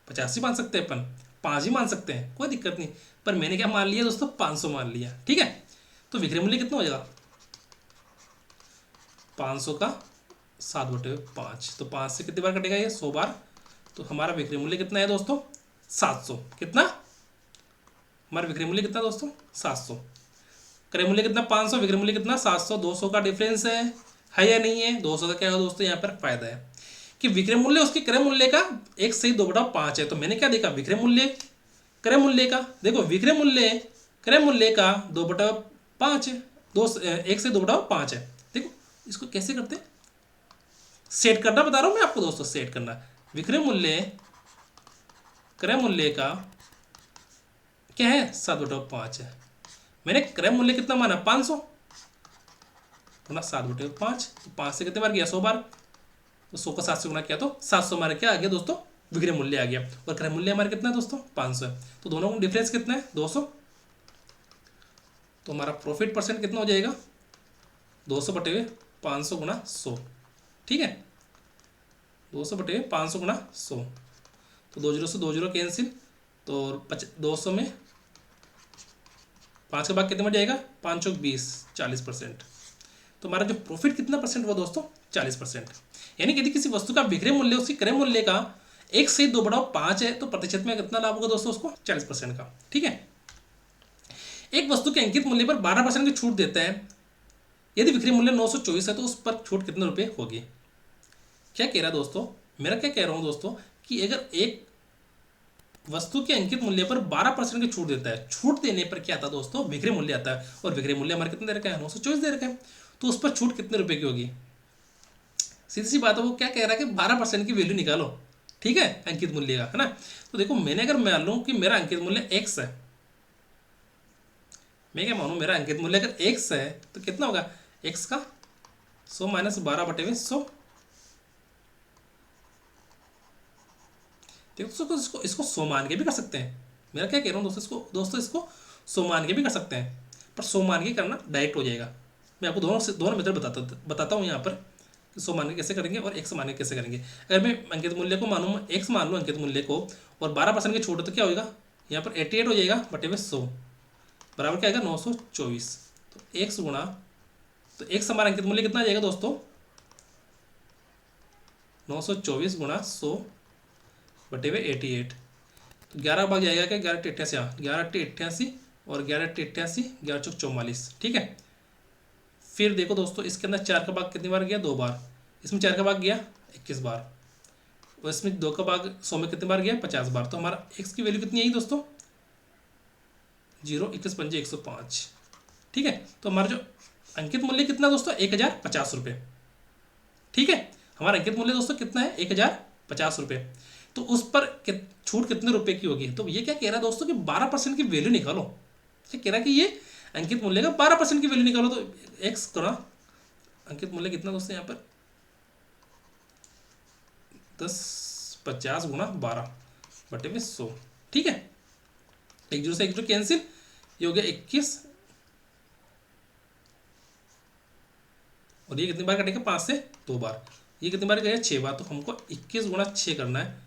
A: 50 ही मान सकते हैं अपन, 5 ही मान सकते हैं, कोई दिक्कत नहीं। पर मैंने क्या मान लिया दोस्तों, 500 मान लिया, ठीक है। तो विक्रय मूल्य कितना हो जाएगा, 500 का 7/5, तो 5 से कितनी बार कटेगा ये, 100 बार। तो हमारा विक्रय मूल्य कितना है दोस्तों, 700, कितना, हमारा विक्रय मूल्य कितना दोस्तों, 700। क्रय मूल्य कितना, 500, विक्रय मूल्य कितना, 700, 200 का डिफरेंस है या नहीं है, 200 का क्या है दोस्तों, यहाँ पर फायदा है कि विक्रय मूल्य उसके क्रय मूल्य का 1/2/5 है। तो मैंने क्या देखा, विक्रय मूल्य क्रय मूल्य का, देखो विक्रय मूल्य क्रय मूल्य का 2/5 है, 1/2/5 है। देखो इसको कैसे करते हैं, सेट करना बता रहा हूं मैं आपको दोस्तों, सेट करना। विक्रय मूल्य क्रय मूल्य का क्या है, 7/5 है। मैंने क्रय मूल्य कितना माना, 500 गुना 7/5, तो 5 से कितने बार गया, 100 बार। तो 100 का 7 से गुना किया तो 700 हमारे क्या आ गया दोस्तों, विक्रय मूल्य आ गया। और क्रय मूल्य हमारे कितना है दोस्तों, 500 है। तो दोनों का डिफरेंस कितना है, 200। तो हमारा प्रॉफिट परसेंट कितना हो जाएगा, 200/500 गुना 100, ठीक है, 200/500 गुना 100। तो 2 जीरो से 2 जीरो कैंसिल, तो 200 में 5 का भाग कितने में जाएगा, 5 चौक 20, 40%। तो हमारा जो प्रॉफिट कितना परसेंट हुआ दोस्तों, 40%। यानी कि यदि किसी वस्तु का विक्रय मूल्य उसकी क्रय मूल्य का 1/2/5 है तो प्रतिशत में कितना लाभ होगा दोस्तों, उसको 40% का, ठीक है। एक वस्तु के अंकित मूल्य पर 12% की छूट देता है, यदि विक्रय मूल्य 924 है तो उस पर छूट कितने रुपए होगी। क्या कह रहा है दोस्तों, मेरा क्या कह रहा हूं दोस्तों कि अगर एक वस्तु के अंकित मूल्य पर 12% की छूट देता है, छूट देने पर क्या आता है दोस्तों, विक्रय मूल्य आता है, और विक्रय मूल्य हमारे कितने दे रखा है, 924 दे रखा है। तो उस पर छूट कितने रुपए की होगी, सीधी सी बात है, वो क्या कह रहा है कि 12% की वैल्यू निकालो, ठीक है, अंकित मूल्य का, है ना। तो देखो मैंने अगर मान लूँ कि मेरा अंकित मूल्य x है, मैं क्या मानूँ, मेरा अंकित मूल्य अगर x है तो कितना होगा, x का 100 माइनस 12/100। देखो इसको 100 मान के भी कर सकते हैं, मेरा क्या कह रहा हूँ दोस्तों इसको 100 मान के भी कर सकते हैं, पर 100 मान के करना डायरेक्ट हो जाएगा। मैं आपको दोनों मेथड बताता हूँ यहाँ पर, 100 मान के कैसे करेंगे और 1 मान के कैसे करेंगे। अगर मैं अंकित मूल्य को मानूँ, x मान लूँ अंकित मूल्य को, और 12% की छूट है तो क्या होगा, यहाँ पर 88 हो जाएगा बटे में 100 बराबर क्या आएगा, 924। तो x गुणा, तो x हमारा अंकित मूल्य कितना आ जाएगा दोस्तों, 924 गुणा 100 बटे में 88। तो 11 भाग जाएगा क्या, 11×88, हाँ 11×88 और 11×88, 11×4 = 44, ठीक है। फिर देखो दोस्तों इसके अंदर 4 का भाग कितनी बार गया, 2 बार। इसमें 4 का भाग गया 21 बार, और इसमें 2 का भाग 100 में कितनी बार गया, 50 बार। तो हमारा x की वैल्यू कितनी आई दोस्तों, 0, 21 पंजे 105, ठीक है। तो हमारा जो अंकित मूल्य कितना दोस्तों, 1050 रुपये, ठीक है। हमारा अंकित मूल्य दोस्तों कितना है, 1050 रुपये। तो उस पर छूट कितने रुपए की होगी। तो ये क्या कह रहा है दोस्तों कि 12% की वैल्यू निकालो, क्या कह रहा है कि ये अंकित मूल्य का 12% की वैल्यू निकालो। तो x गुणा अंकित मूल्य कितना दोस्तों, यहाँ पर 1050 गुणा 12 बटे में 100, ठीक है। 1 जीरो से 1 जीरो कैंसिल, ये हो गया 21, और ये कितनी बार कटेगा, 5 से 2 बार। ये कितनी बार गया, 6 बार। तो हमको 21 गुणा 6 करना है,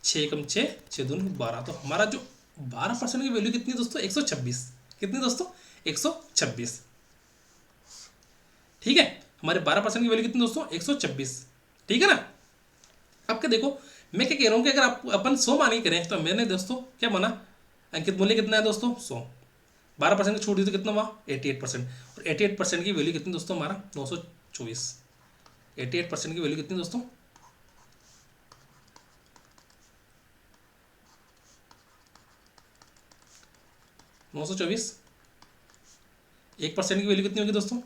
A: 6 कम 6, 6 दूनी 12। तो हमारा जो 12% की वैल्यू कितनी दोस्तों, 126। कितनी दोस्तों, 126। ठीक है, हमारे 12% की वैल्यू कितनी दोस्तों, 126। ठीक है ना। अब क्या देखो, मैं क्या कह रहा हूँ कि अगर आप अपन 100 मान के करें तो मैंने दोस्तों क्या बना, अंकित मूल्य कितना है दोस्तों 100, 12% की छूट दी तो कितना हुआ 88%, और 88% की वैल्यू कितनी दोस्तों हमारा 924। 88% की वैल्यू कितनी दोस्तों 924। 1% की वैल्यू कितनी होगी दोस्तों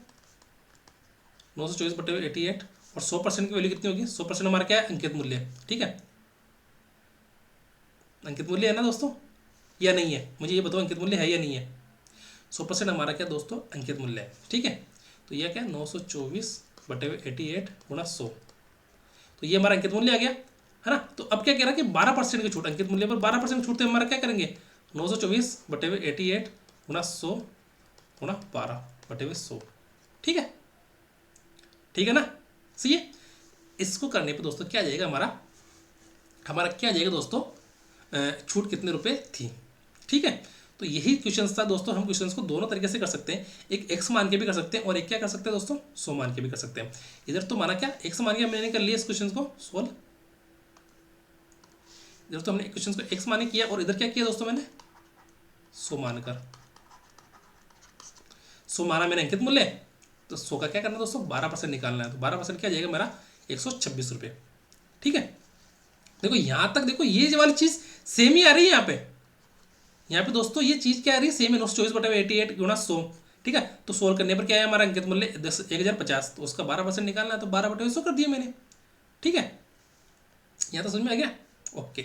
A: 924 बटे 88, और 100% की वैल्यू कितनी होगी, 100% हमारा क्या है अंकित मूल्य। ठीक है, अंकित मूल्य है ना दोस्तों या नहीं है, मुझे ये बताओ अंकित मूल्य है या नहीं है। 100% हमारा क्या दोस्तों अंकित मूल्य है। ठीक है, तो यह क्या 924 बटे 88 गुणा 100, तो ये हमारा अंकित मूल्य आ गया है ना। तो अब क्या कह रहा है कि 12% की छूट, अंकित मूल्य पर 12% छूट, तो हमारा क्या करेंगे 924 बटे 88 गुणा 100 गुणा 12 बटे 100। ठीक है, ठीक है ना। सही है, इसको करने पे दोस्तों क्या आ जाएगा हमारा, हमारा क्या आ जाएगा दोस्तों, छूट कितने रुपए थी। ठीक है, तो यही क्वेश्चन था दोस्तों। हम क्वेश्चंस को दोनों तरीके से कर सकते हैं, एक x मान के भी कर सकते हैं और एक क्या कर सकते हैं दोस्तों 100 मान के भी कर सकते हैं। इधर तो माना क्या x मान के मैंने कर लिया इस क्वेश्चन को सोल्व, इधर तो हमने क्वेश्चन को x मान किया और इधर क्या किया दोस्तों मैंने 100 मानकर, 100 माना मैंने अंकित मूल्य, तो 100 का क्या करना है दोस्तों 12% निकालना है, तो 12% क्या जाएगा मेरा 126 रुपये। ठीक है, देखो यहाँ तक देखो ये वाली चीज़ सेम ही आ रही है यहाँ पे दोस्तों, ये चीज़ क्या आ रही है सेम है 924 बटा 88 गुणा 100। ठीक है, तो सोल्व करने पर क्या है हमारा अंकित मूल्य 10,1050, तो उसका 12% निकालना है, तो 12 बटे 100 कर दिया मैंने। ठीक है, यहाँ तो समझ में आ गया। ओके,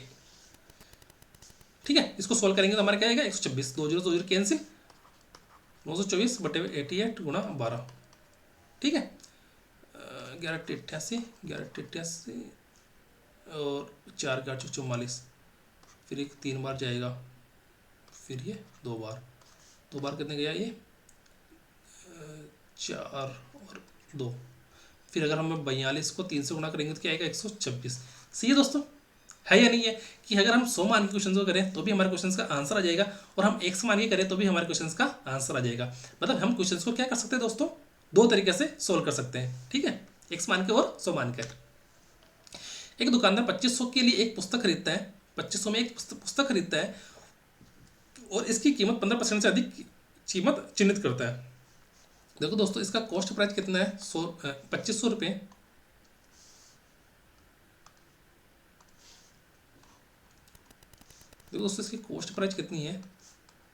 A: ठीक है, इसको सोल्व करेंगे तो हमारा क्या आएगा 126, 2 0 कैंसिल, 924 बटे 88 गुणा 12। ठीक है, 11 88 और 4 8 44, फिर एक 3 बार जाएगा, फिर ये 2 बार, 2 बार कितने गया ये 4 और 2, फिर अगर हम 42 को 3 से गुणा करेंगे तो क्या आएगा 126। सही है दोस्तों, है या नहीं है कि अगर हम 100 मान के क्वेश्चन को करें तो भी हमारे क्वेश्चन का आंसर आ जाएगा, और हम x मान के करें तो भी हमारे क्वेश्चन का आंसर आ जाएगा। मतलब हम क्वेश्चन को क्या कर सकते हैं दोस्तों, दो तरीके से सोल्व कर सकते हैं। ठीक है, x मान के और 100 मान कर। एक दुकानदार 2500 के लिए एक पुस्तक खरीदता है, 2500 में एक पुस्तक खरीदता है और इसकी कीमत 15% से अधिक कीमत चिन्हित करता है। देखो दोस्तों, इसका कॉस्ट प्राइस कितना है 2500 रुपये। देखो दोस्तों, इसकी कॉस्ट प्राइस कितनी है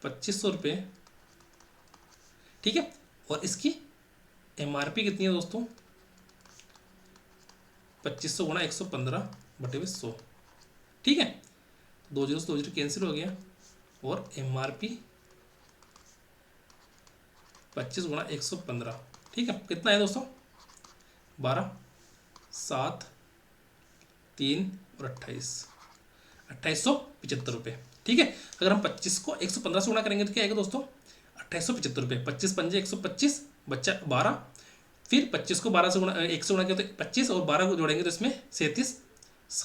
A: 2500 रुपये। ठीक है, और इसकी MRP कितनी है दोस्तों 2500 गुणा 115 बटे 100। ठीक है, 2 0 से 2 0 कैंसिल हो गया, और MRP 25 गुणा 115। ठीक है, कितना है दोस्तों 12 7 3 और 2875 रुपये। ठीक है, अगर हम 25 को 115 से गुणा करेंगे तो क्या आएगा दोस्तों 2875 रुपये। 25 पंजे 125 बच्चा 12, फिर 25 को 12 से गुणा 1 से गुणा किया तो 25, और 12 को जोड़ेंगे तो इसमें 37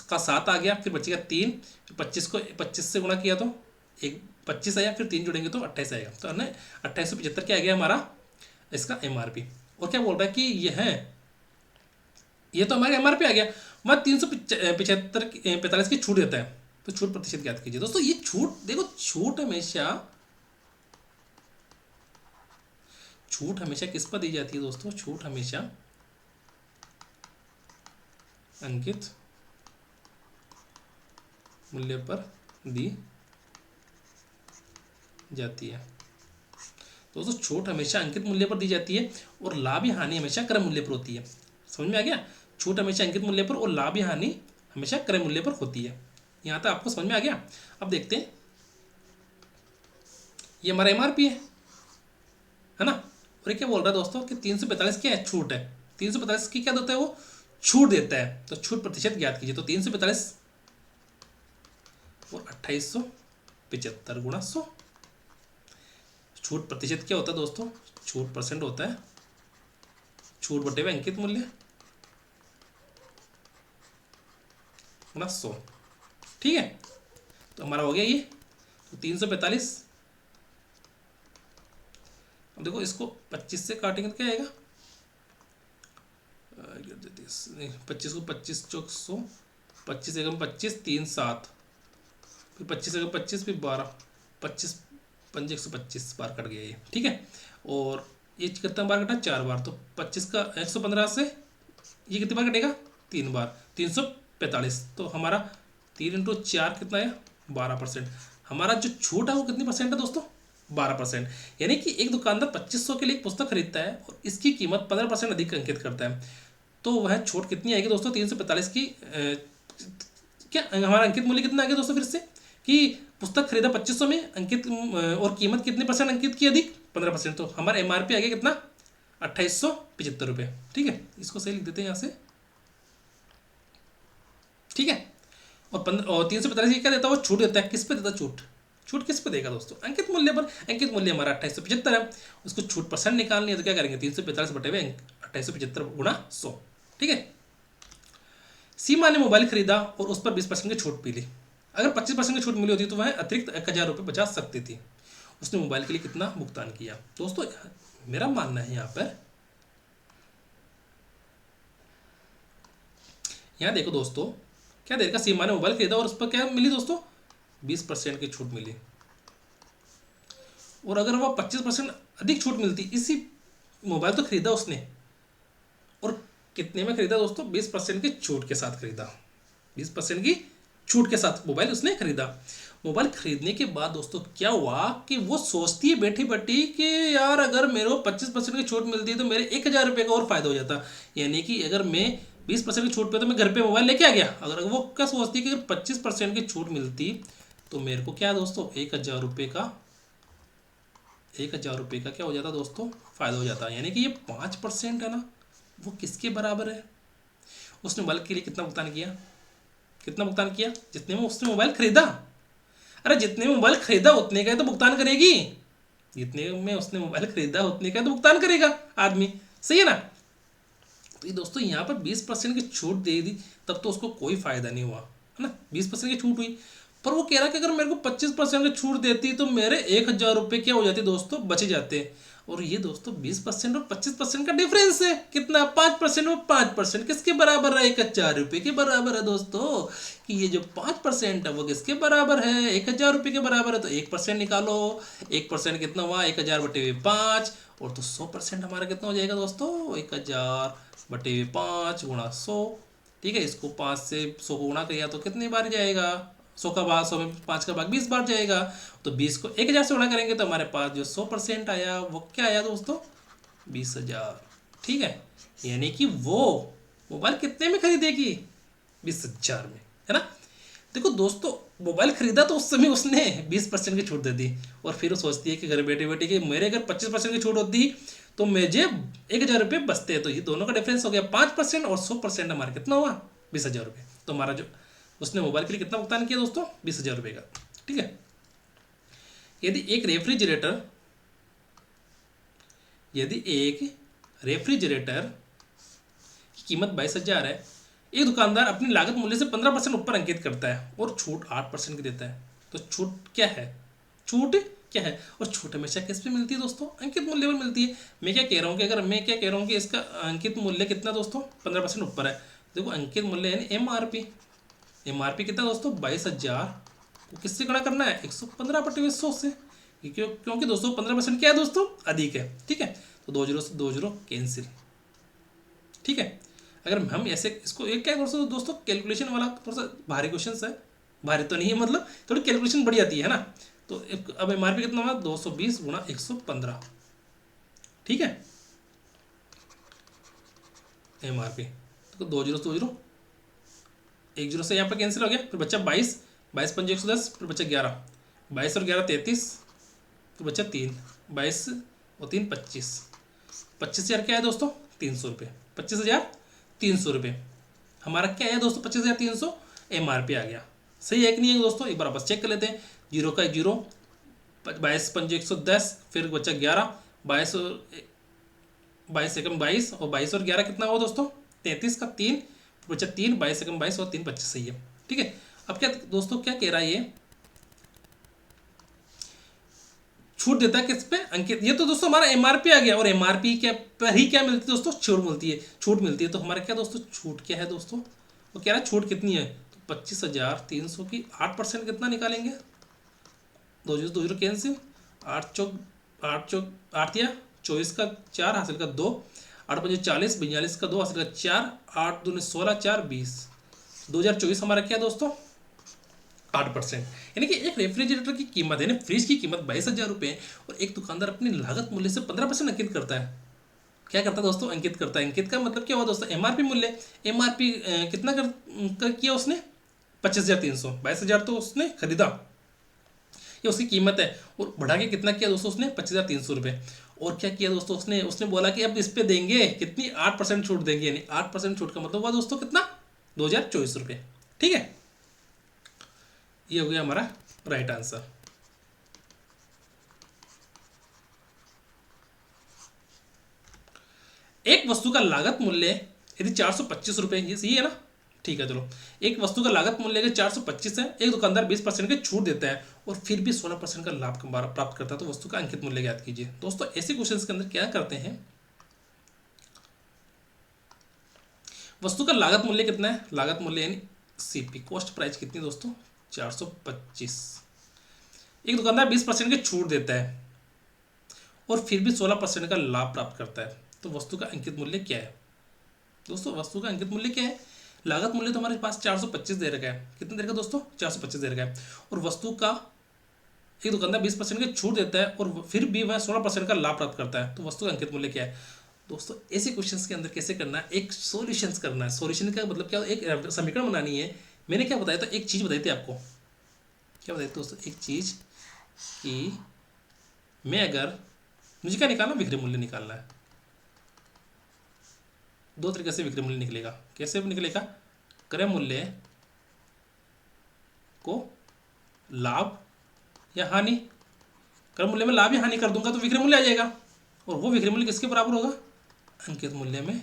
A: का 7 आ गया, फिर बचेगा 3, फिर 25 को 25 से गुणा किया तो एक 25 आया, फिर 3 जोड़ेंगे तो 28 आएगा। तो हमने 2875 क्या आ गया हमारा इसका MRP। और क्या बोल रहा है कि ये तो हमारे MRP आ गया, मैं 375 की छूट देता है, तो छूट प्रतिशत ज्ञात कीजिए। दोस्तों ये छूट देखो, छूट हमेशा किस पर दी जाती है दोस्तों, छूट हमेशा अंकित मूल्य पर दी जाती है। दोस्तों छूट हमेशा अंकित मूल्य पर दी जाती है और लाभ या हानि हमेशा क्रय मूल्य पर होती है। समझ में आ गया, छूट हमेशा अंकित मूल्य पर और लाभ या हानि हमेशा क्रय मूल्य पर होती है। यहाँ तक आपको समझ में आ गया। अब देखते हैं, ये हमारा MRP है ना, और ये क्या बोल रहा है दोस्तों कि 345 क्या है छूट है, 345 की क्या देता है वो छूट देता है, तो छूट प्रतिशत ज्ञात कीजिए। तो 345 और 2875 गुणा 100। छूट प्रतिशत क्या होता है दोस्तों, छूट परसेंट होता है, छूट बटे हुए अंकित मूल्य गुणा 100। ठीक है, तो हमारा हो गया ये, तो 345। अब देखो इसको 25 से काटेंगे तो क्या आएगा नहीं, 25 को 25 चौक 100, 25 एकम 25, 3 7, फिर 25 एकम 25, फिर 12, 25 पंजे 125 बार कट गया ये, ठीक है। और ये कितना बार कटा, 4 बार, तो 25 का 115 से ये कितनी बार कटेगा, 3 बार, 345। तो हमारा 3 × 4 कितना है, 12%। हमारा जो छूट है वो कितनी परसेंट है दोस्तों, 12%। यानी कि एक दुकानदार 2500 के लिए एक पुस्तक खरीदता है और इसकी कीमत 15% अधिक अंकित करता है, तो वह छूट कितनी आएगी दोस्तों, 345 की क्या हमारा अंकित मूल्य कितना आ गया दोस्तों, फिर से कि पुस्तक खरीदा 2500 में, अंकित और कीमत कितने परसेंट अंकित की अधिक, 15%। तो हमारा MRP आ गया कितना, 2875 रुपये, ठीक है। इसको सही लिख देते हैं यहाँ से, ठीक है। और 345 क्या देता है, वो छूट देता है, किस पे देता है छूट, छूट किस पे देगा दोस्तों, अंकित मूल्य पर। अंकित मूल्य हमारा 2875 है, उसको छूट परसेंट निकालनी है, तो क्या करेंगे, 345 बटे हुए 2875 गुणा 100, ठीक है। सीमा ने मोबाइल खरीदा और उस पर 20% की छूट मिली। अगर 25% की छूट मिली होती तो वह अतिरिक्त 1000 रुपये बचा सकती थी। उसने मोबाइल के लिए कितना भुगतान किया दोस्तों, मेरा मानना है यहाँ देखो दोस्तों, क्या देर का सीमा ने मोबाइल खरीदा और उस पर क्या मिली दोस्तों, 20% की छूट मिली। और अगर वह 25% अधिक छूट मिलती, इसी मोबाइल तो खरीदा उसने, और कितने में खरीदा दोस्तों, 20% की छूट के साथ खरीदा, 20% की छूट के साथ मोबाइल उसने खरीदा। मोबाइल खरीदने के बाद दोस्तों क्या हुआ कि वो सोचती है बैठी बैठी कि यार अगर मेरे को 25% की छूट मिलती है तो मेरे 1000 रुपये का और फायदा हो जाता। यानी कि अगर मैं 20% की छूट पे तो मैं घर पे मोबाइल लेके आ गया। अगर वो क्या सोचती है कि अगर 25% की छूट मिलती तो मेरे को क्या दोस्तों, 1000 रुपये का, 1000 रुपये का क्या हो जाता दोस्तों, फायदा हो जाता। यानी कि ये 5% है ना, वो किसके बराबर है, उसने मोबाइल के लिए कितना भुगतान किया, कितना भुगतान किया, जितने में उसने मोबाइल खरीदा। अरे जितने में मोबाइल खरीदा उतने का तो भुगतान करेगी, जितने में उसने मोबाइल खरीदा उतने का तो भुगतान करेगा आदमी, सही है ना। तो ये दोस्तों यहाँ पर 20% की छूट दे दी, तब तो उसको कोई फायदा नहीं हुआ, है ना, 20% की छूट हुई। पर वो कह रहा है कि अगर मेरे को 25% की छूट देती तो मेरे 1000 रुपये क्या हो जाते दोस्तों, बचे जाते। और ये दोस्तों 20% और 25% का डिफरेंस है, कितना, 5% और 5% किसके बराबर है, 1000 रुपये के बराबर है दोस्तों। कि ये जो 5% है वो किसके बराबर है, 1000 रुपये के बराबर है। तो 1% निकालो, 1% कितना हुआ, 1000 बटे हुए 5, और तो 100% हमारा कितना हो जाएगा दोस्तों, 1000 बटे हुए 5 गुणा 100, ठीक है। इसको 5 से 100 को गुणा किया तो कितनी बार जाएगा, 100 का भाग 100 में 5 का भाग 20 बार जाएगा। तो 20 को 1000 से गुणा करेंगे तो हमारे पास जो 100% आया वो क्या आया दोस्तों, 20,000, ठीक है। यानी कि वो मोबाइल कितने में खरीदेगी, 20,000 में, है ना। देखो दोस्तों, मोबाइल खरीदा तो उस समय उसने 20% की छूट दे दी, और फिर वो सोचती है कि घर बैठे बैठे कि मेरे अगर 25% की छूट होती तो मुझे 1000 रुपये बचते। तो ये दोनों का डिफरेंस हो गया 5% और 100% हमारा कितना हुआ, 20,000 रुपये। तो हमारा जो उसने मोबाइल के लिए कितना भुगतान किया दोस्तों, 20,000 रुपये का, ठीक है। यदि एक रेफ्रिजरेटर की कीमत 22,000 है, एक दुकानदार अपनी लागत मूल्य से 15% ऊपर अंकित करता है और छूट 8% की देता है। तो छूट क्या है, छूट क्या है, और छूट हमेशा किस पे मिलती है दोस्तों, अंकित मूल्य पर मिलती है। मैं क्या कह रहा हूँ कि इसका अंकित मूल्य कितना दोस्तों, 15% ऊपर है। देखो अंकित मूल्य यानी MRP कितना दोस्तों, 22,000 को किससे गुणा करना है, 115 बटे 100 से, क्योंकि दोस्तों 15% क्या है दोस्तों, अधिक है, ठीक है। तो 2 जीरो से 2 जीरो कैंसिल, ठीक है। अगर हम ऐसे इसको एक क्या दोस्तों कैलकुलेशन वाला थोड़ा सा भारी क्वेश्चन है, भारी तो नहीं है, मतलब थोड़ी कैलकुलेशन बढ़ जाती है ना। तो अब MRP कितना हुआ, 220 गुणा 115, ठीक है। MRP तो 2 जीरो 2 जीरो, 1 जीरो से यहाँ पर कैंसिल हो गया, फिर बच्चा 22, 22 पंजे 110, फिर बच्चा 11, 22 और 11 33, फिर बच्चा 3, 22 और 3 25, 25,000 क्या है दोस्तों, 300 रुपये, 25,300 रुपये हमारा क्या है दोस्तों, 25,300 MRP आ गया। सही है कि नहीं है दोस्तों, एक बार वापस चेक कर लेते हैं। जीरो का 0, 22 पंजे 110, फिर बच्चा 11, 22 एकम 22, और 22 और 11 कितना हुआ दोस्तों, 33 का 3, बच्चा 3, 22 एकम 22 और 3 25, सही है, ठीक है। अब क्या दोस्तों क्या कह रहा है ये, छूट देता है किस पे, अंकित। ये तो दोस्तों हमारा एमआरपी आ गया, और एमआरपी के पर ही क्या मिलती है दोस्तों, छूट मिलती है। तो हमारा क्या दोस्तों छूट क्या है दोस्तों, वो कह रहा है छूट कितनी है, तो 25,300 की 8% कितना निकालेंगे, दो जीरो दो जीरो कैंसिल, 8 24 का 4 हासिल का 2, 8 5 40, 42 का 2 हासिल का 4, 8 दूनी 16, 4 20, 2024 हमारा क्या दोस्तों 8%। यानी कि एक रेफ्रिजरेटर की कीमत यानी फ्रिज की कीमत 22,000 रुपये, और एक दुकानदार अपनी लागत मूल्य से 15% अंकित करता है। क्या करता है दोस्तों, अंकित करता है। अंकित का मतलब क्या हुआ दोस्तों, एमआरपी मूल्य, एमआरपी कितना कर किया उसने, 25,300, 22,000 तो उसने खरीदा, ये उसकी कीमत है, और बढ़ा के कितना किया दोस्तों उसने, 25,300 रुपये। और क्या किया दोस्तों उसने बोला कि अब इस पे देंगे कितनी, 8% छूट देंगे, यानी 8% छूट का मतलब हुआ दोस्तों कितना, 2,024 रुपये। ठीक है, ये हो गया हमारा राइट आंसर। एक वस्तु का लागत मूल्य यदि 425 रुपये, ये सही है ना, ठीक है चलो। एक वस्तु का लागत मूल्य अगर 425 है, एक दुकानदार 20% की छूट देता है और फिर भी 16% का लाभ प्राप्त करता है, तो वस्तु का अंकित मूल्य ज्ञात कीजिए। दोस्तों ऐसे क्वेश्चंस के अंदर क्या करते हैं, वस्तु का लागत मूल्य कितना है, लागत मूल्य यानी सीपी, कॉस्ट प्राइस कितनी है दोस्तों, 425। एक दुकानदार 20% की छूट देता है और फिर भी 16% का लाभ प्राप्त करता है, तो वस्तु का अंकित मूल्य क्या है दोस्तों, वस्तु का अंकित मूल्य क्या है, लागत मूल्य तो हमारे पास 425 दे रखा है, कितना दे रखा है दोस्तों, 425 दे रखा है, और वस्तु का एक दुकानदार 20% की छूट देता है और फिर भी वह 16% का लाभ प्राप्त करता है, तो वस्तु का अंकित मूल्य क्या है दोस्तों। ऐसे क्वेश्चंस के अंदर कैसे करना है, एक सॉल्यूशंस करना है। सॉल्यूशन का मतलब क्या, एक समीकरण बनानी है। मैंने क्या बताया था, एक चीज़ बताई थी आपको, क्या बताई थी दोस्तों, एक चीज़ कि मैं अगर, मुझे क्या निकालना, विक्रय मूल्य निकालना है। दो तरीके से विक्रय मूल्य निकलेगा, कैसे निकलेगा, क्रय मूल्य को लाभ या हानि, क्रय मूल्य में लाभ या हानि कर दूंगा तो विक्रय मूल्य आ जाएगा, और वो विक्रय मूल्य किसके बराबर होगा, अंकित मूल्य में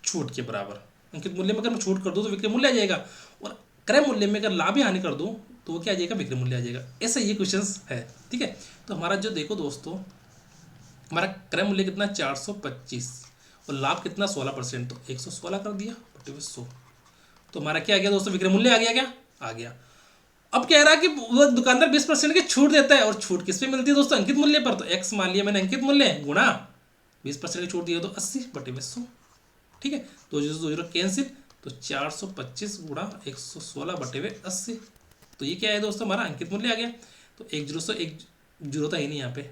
A: छूट के बराबर। अंकित मूल्य में अगर मैं छूट कर दूं तो विक्रय मूल्य आ जाएगा, और क्रय मूल्य में अगर लाभ या हानि कर दूं तो वो क्या आ जाएगा, विक्रय मूल्य आ जाएगा। ऐसा ये क्वेश्चंस है, ठीक है। तो हमारा जो देखो दोस्तों, हमारा क्रय मूल्य कितना 425 और लाभ कितना 16%, तो 116 कर दिया बटे 100, तो हमारा क्या आ गया दोस्तों, विक्रय मूल्य आ गया, क्या आ गया। अब कह रहा है कि वो दुकानदार 20% की छूट देता है, और छूट किस पे मिलती है दोस्तों, अंकित मूल्य पर, तो x मान लिया मैंने अंकित मूल्य गुणा 20% की छूट दिया तो 80 बटे 100, ठीक है। तो जो जीरो कैंसिल, तो 425 गुणा 116 बटे 80, तो ये क्या है दोस्तों, हमारा अंकित मूल्य आ गया। तो एक जीरो था ही नहीं यहाँ पे,